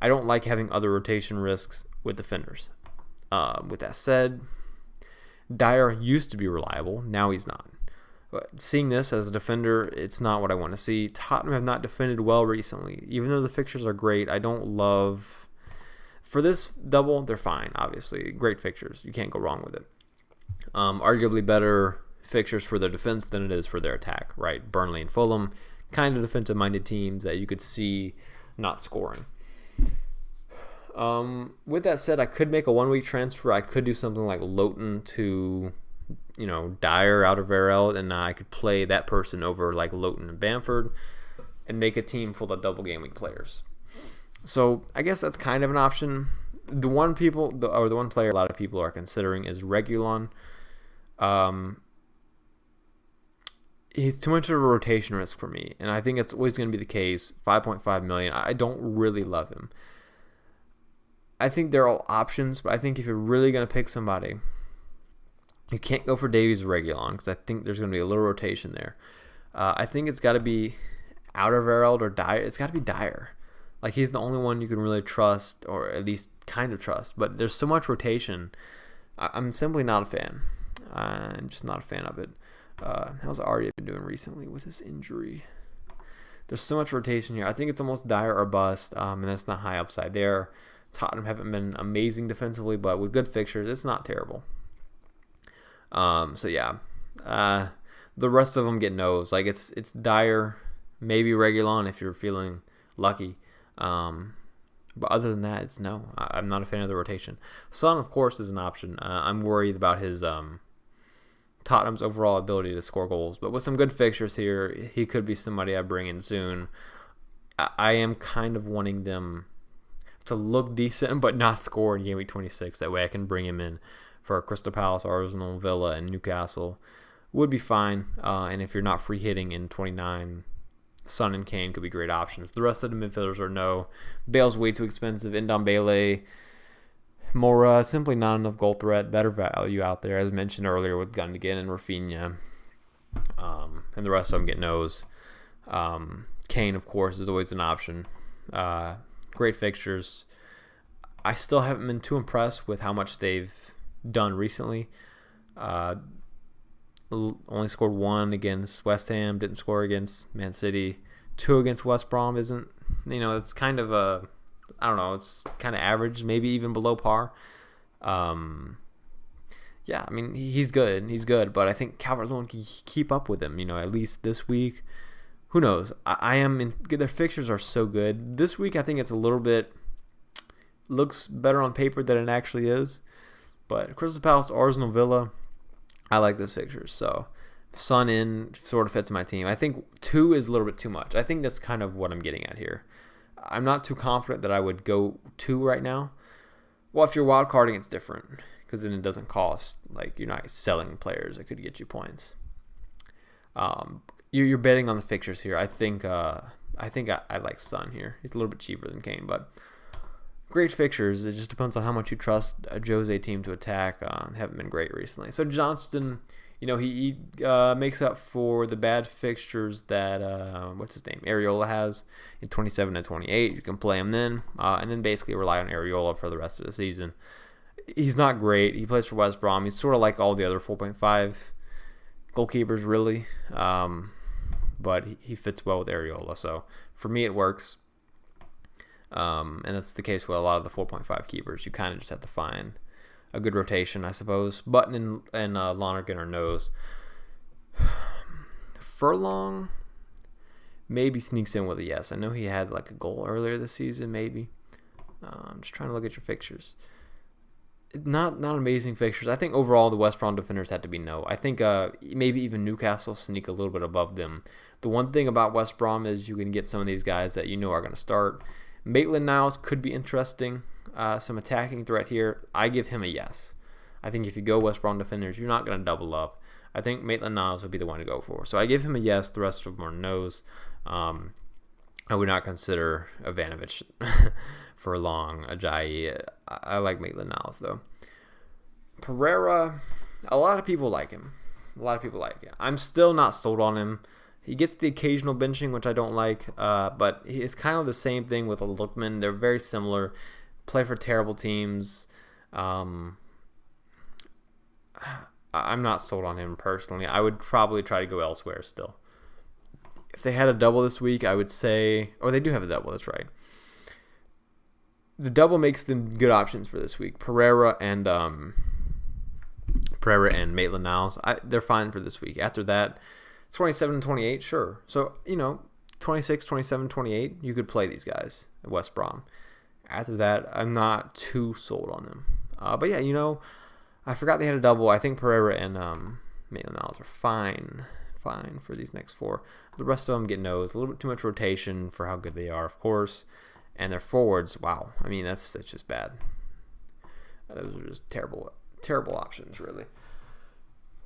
I don't like having other rotation risks with defenders. With that said, Dyer used to be reliable. Now he's not. Seeing this as a defender, it's not what I want to see. Tottenham have not defended well recently. Even though the fixtures are great, I don't love... For this double, they're fine, obviously. Great fixtures. You can't go wrong with it. Arguably better fixtures for their defense than it is for their attack, right? Burnley and Fulham, kind of defensive-minded teams that you could see not scoring. With that said, I could make a 1-week transfer. I could do something like Lowton to... Dyer out of Varel, and I could play that person over like Lowton and Bamford and make a team full of double game week players. So I guess that's kind of an option. The one player a lot of people are considering is Reguilon. He's too much of a rotation risk for me, and I think it's always going to be the case. 5.5 million. I don't really love him. I think they're all options, but I think if you're really going to pick somebody, you can't go for Davies or Reguilon because I think there's going to be a little rotation there. I think it's got to be Alderweireld or Dyer. It's got to be Dyer. Like, he's the only one you can really trust, or at least kind of trust. But there's so much rotation. I'm simply not a fan. I'm just not a fan of it. How's Arya been doing recently with his injury? There's so much rotation here. I think it's almost Dyer or bust, and that's not high upside there. Tottenham haven't been amazing defensively, but with good fixtures, it's not terrible. So yeah, the rest of them get no's. Like, it's Dyer, maybe Reguilon if you're feeling lucky. But other than that, it's no. I'm not a fan of the rotation. Son, of course, is an option. I'm worried about his Tottenham's overall ability to score goals. But with some good fixtures here, he could be somebody I bring in soon. I am kind of wanting them to look decent but not score in Gameweek 26. That way I can bring him in for Crystal Palace, Arsenal, Villa, and Newcastle. Would be fine. And if you're not free hitting in 29, Son and Kane could be great options. The rest of the midfielders are no. Bale's way too expensive. Ndombele, Mora, simply not enough goal threat. Better value out there, as mentioned earlier, with Gundogan and Rafinha. And the rest of them get no's. Kane, of course, is always an option. Great fixtures. I still haven't been too impressed with how much they've done recently. Only scored 1 against West Ham, didn't score against Man City. 2 against West Brom isn't, it's kind of it's kind of average, maybe even below par. Yeah, I mean, he's good, but I think Calvert-Lewin can keep up with him, at least this week. Who knows? Their fixtures are so good. This week, I think it's a little bit, looks better on paper than it actually is. But Crystal Palace, Arsenal, Villa, I like those fixtures. So Son in sort of fits my team. I think 2 is a little bit too much. I think that's kind of what I'm getting at here. I'm not too confident that I would go 2 right now. Well, if you're wild carding, it's different because then it doesn't cost, like, you're not selling players that could get you points. You're betting on the fixtures here. I think I like Son here. He's a little bit cheaper than Kane, but great fixtures. It just depends on how much you trust a Jose team to attack. Haven't been great recently. So Johnston, he makes up for the bad fixtures that Areola has in 27 and 28. You can play him then, and then basically rely on Areola for the rest of the season. He's not great. He plays for West Brom. He's sort of like all the other 4.5 goalkeepers, really, but he fits well with Areola. So for me, it works. And that's the case with a lot of the 4.5 keepers. You kind of just have to find a good rotation, I suppose. Button and Lonergan are no's. Furlong maybe sneaks in with a yes. I know he had like a goal earlier this season, maybe. I'm just trying to look at your fixtures. Not amazing fixtures. I think overall the West Brom defenders had to be no. I think maybe even Newcastle sneak a little bit above them. The one thing about West Brom is you can get some of these guys that are going to start. Maitland-Niles could be interesting. Some attacking threat here. I give him a yes. I think if you go West Brom defenders, you're not going to double up. I think Maitland-Niles would be the one to go for. So I give him a yes. The rest of them are no's. I would not consider Ivanovic for long. Ajayi. I like Maitland-Niles, though. Pereira, a lot of people like him. I'm still not sold on him. He gets the occasional benching, which I don't like, but it's kind of the same thing with Lookman. They're very similar. Play for terrible teams. I'm not sold on him personally. I would probably try to go elsewhere still. If they had a double this week, I would say, or they do have a double, that's right. The double makes them good options for this week. Pereira and Maitland-Niles, they're fine for this week. After that, 27 and 28, sure. So, 26, 27, 28, you could play these guys at West Brom. After that, I'm not too sold on them. But yeah, I forgot they had a double. I think Pereira and Maitland-Niles are fine for these next 4. The rest of them get no's. A little bit too much rotation for how good they are, of course. And their forwards, wow. I mean, that's just bad. Those are just terrible options, really.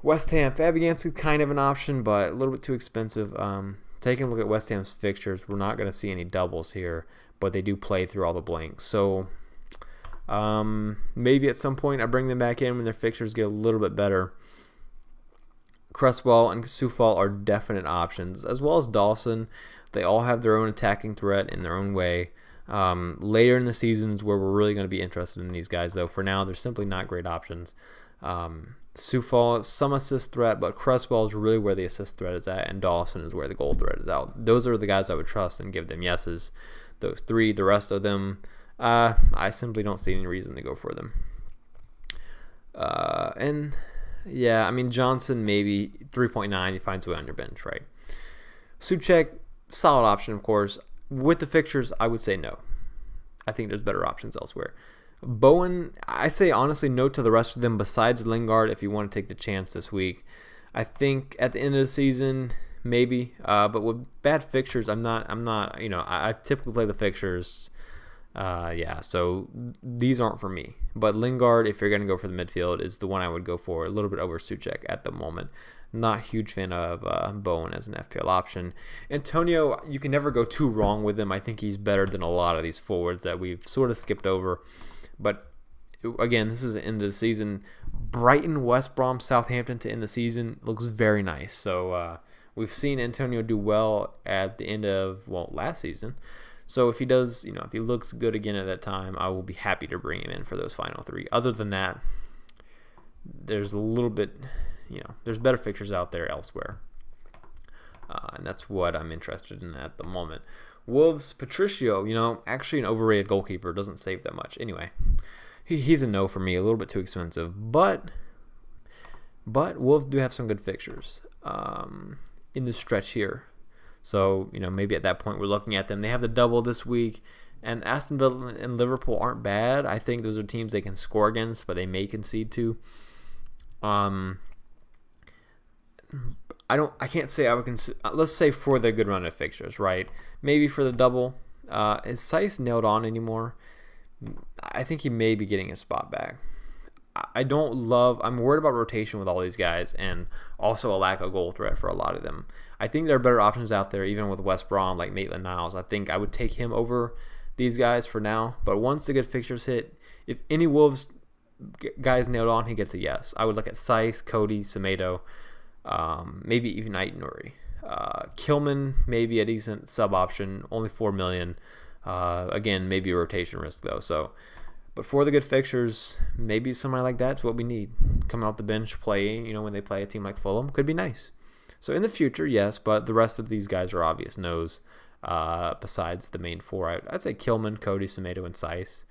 West Ham, Fabianski kind of an option, but a little bit too expensive. Taking a look at West Ham's fixtures, we're not going to see any doubles here, but they do play through all the blanks. So Maybe at some point I bring them back in when their fixtures get a little bit better. Cresswell and Sufal are definite options, as well as Dawson. They all have their own attacking threat in their own way. Later in the seasons where we're really going to be interested in these guys, though. For now, they're simply not great options. Sufal, some assist threat, but Cresswell is really where the assist threat is at, and Dawson is where the goal threat is out. Those are the guys I would trust and give them yeses. Those three, the rest of them, I simply don't see any reason to go for them. And yeah, I mean, Johnson, maybe 3.9, he finds a way on your bench, right? Souček, solid option, of course. With the fixtures, I would say no. I think there's better options elsewhere. Bowen, I say honestly no to the rest of them besides Lingard if you want to take the chance this week. I think at the end of the season, maybe. But with bad fixtures, I'm not, I typically play the fixtures. So these aren't for me. But Lingard, if you're going to go for the midfield, is the one I would go for a little bit over Souček at the moment. Not a huge fan of Bowen as an FPL option. Antonio, you can never go too wrong with him. I think he's better than a lot of these forwards that we've sort of skipped over. But again, this is the end of the season. Brighton, West Brom, Southampton to end the season looks very nice. So we've seen Antonio do well at the end of, last season. So if he does, if he looks good again at that time, I will be happy to bring him in for those final three. Other than that, there's a little bit, there's better fixtures out there elsewhere. And that's what I'm interested in at the moment. Wolves, Patricio, actually an overrated goalkeeper, doesn't save that much. Anyway, he's a no for me, a little bit too expensive. But Wolves do have some good fixtures in the stretch here. So, maybe at that point we're looking at them. They have the double this week, and Aston Villa and Liverpool aren't bad. I think those are teams they can score against, but they may concede to. I can't say I would consider. Let's say for the good run of fixtures, right? Maybe for the double. Is Saiss nailed on anymore? I think he may be getting his spot back. I'm worried about rotation with all these guys and also a lack of goal threat for a lot of them. I think there are better options out there, even with West Brom, like Maitland-Niles. I think I would take him over these guys for now. But once the good fixtures hit, if any Wolves guys nailed on, he gets a yes. I would look at Saiss, Cody, Semedo, maybe even Ait-Nouri. Kilman, maybe a decent sub option, only $4 million. Again, maybe a rotation risk though. But for the good fixtures, maybe somebody like that's what we need. Coming off the bench, play, when they play a team like Fulham, could be nice. So in the future, yes, but the rest of these guys are obvious no's. Besides the main four, I'd say Kilman, Cody, Semedo, and Saiss.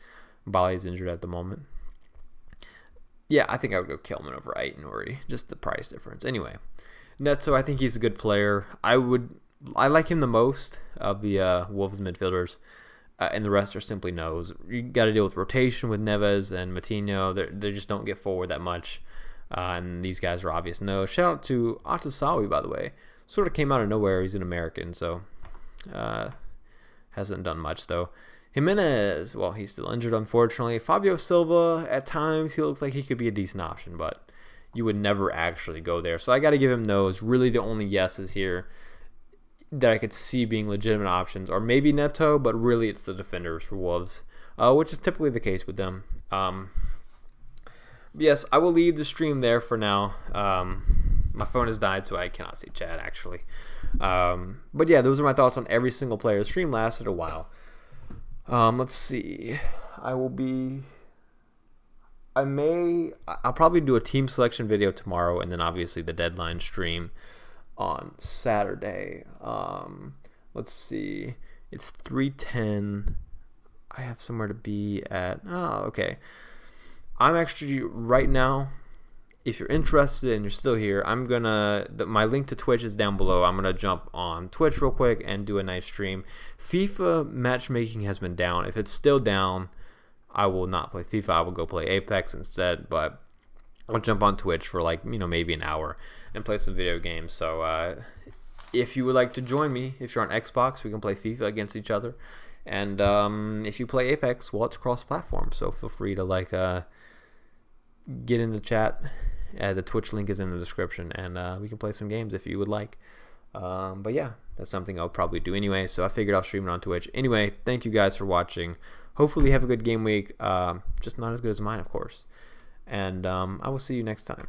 Bali's injured at the moment. Yeah, I think I would go Kilman over Ait-Nouri, just the price difference. Anyway, Neto, I think he's a good player. I like him the most of the Wolves midfielders. And the rest are simply no's. You got to deal with rotation with Neves and Matinho. They just don't get forward that much. And these guys are obvious no's. Shout out to Atasawi, by the way. Sort of came out of nowhere. He's an American, so hasn't done much, though. Jimenez, he's still injured, unfortunately. Fabio Silva, at times, he looks like he could be a decent option, but you would never actually go there. So I got to give him no's. Really, the only yeses here that I could see being legitimate options, or maybe Neto, but really it's the defenders for Wolves, which is typically the case with them. Yes, I will leave the stream there for now. My phone has died, so I cannot see chat, actually. But yeah, those are my thoughts on every single player. The stream lasted a while. Let's see. I'll probably do a team selection video tomorrow, and then obviously the deadline stream on Saturday. Let's see. It's 3:10. I have somewhere to be at. Oh, okay. I'm actually right now. If you're interested and you're still here, my link to Twitch is down below. I'm gonna jump on Twitch real quick and do a nice stream. FIFA matchmaking has been down. If it's still down, I will not play FIFA. I will go play Apex instead. But I'll jump on Twitch for maybe an hour and play some video games. So if you would like to join me, if you're on Xbox, we can play FIFA against each other. And if you play Apex, it's cross-platform. So feel free to get in the chat. The Twitch link is in the description, and we can play some games if you would like. But yeah, that's something I'll probably do anyway. So I figured I'll stream it on Twitch. Anyway, thank you guys for watching. hopefully you have a good game week. Just not as good as mine, of course. And I will see you next time.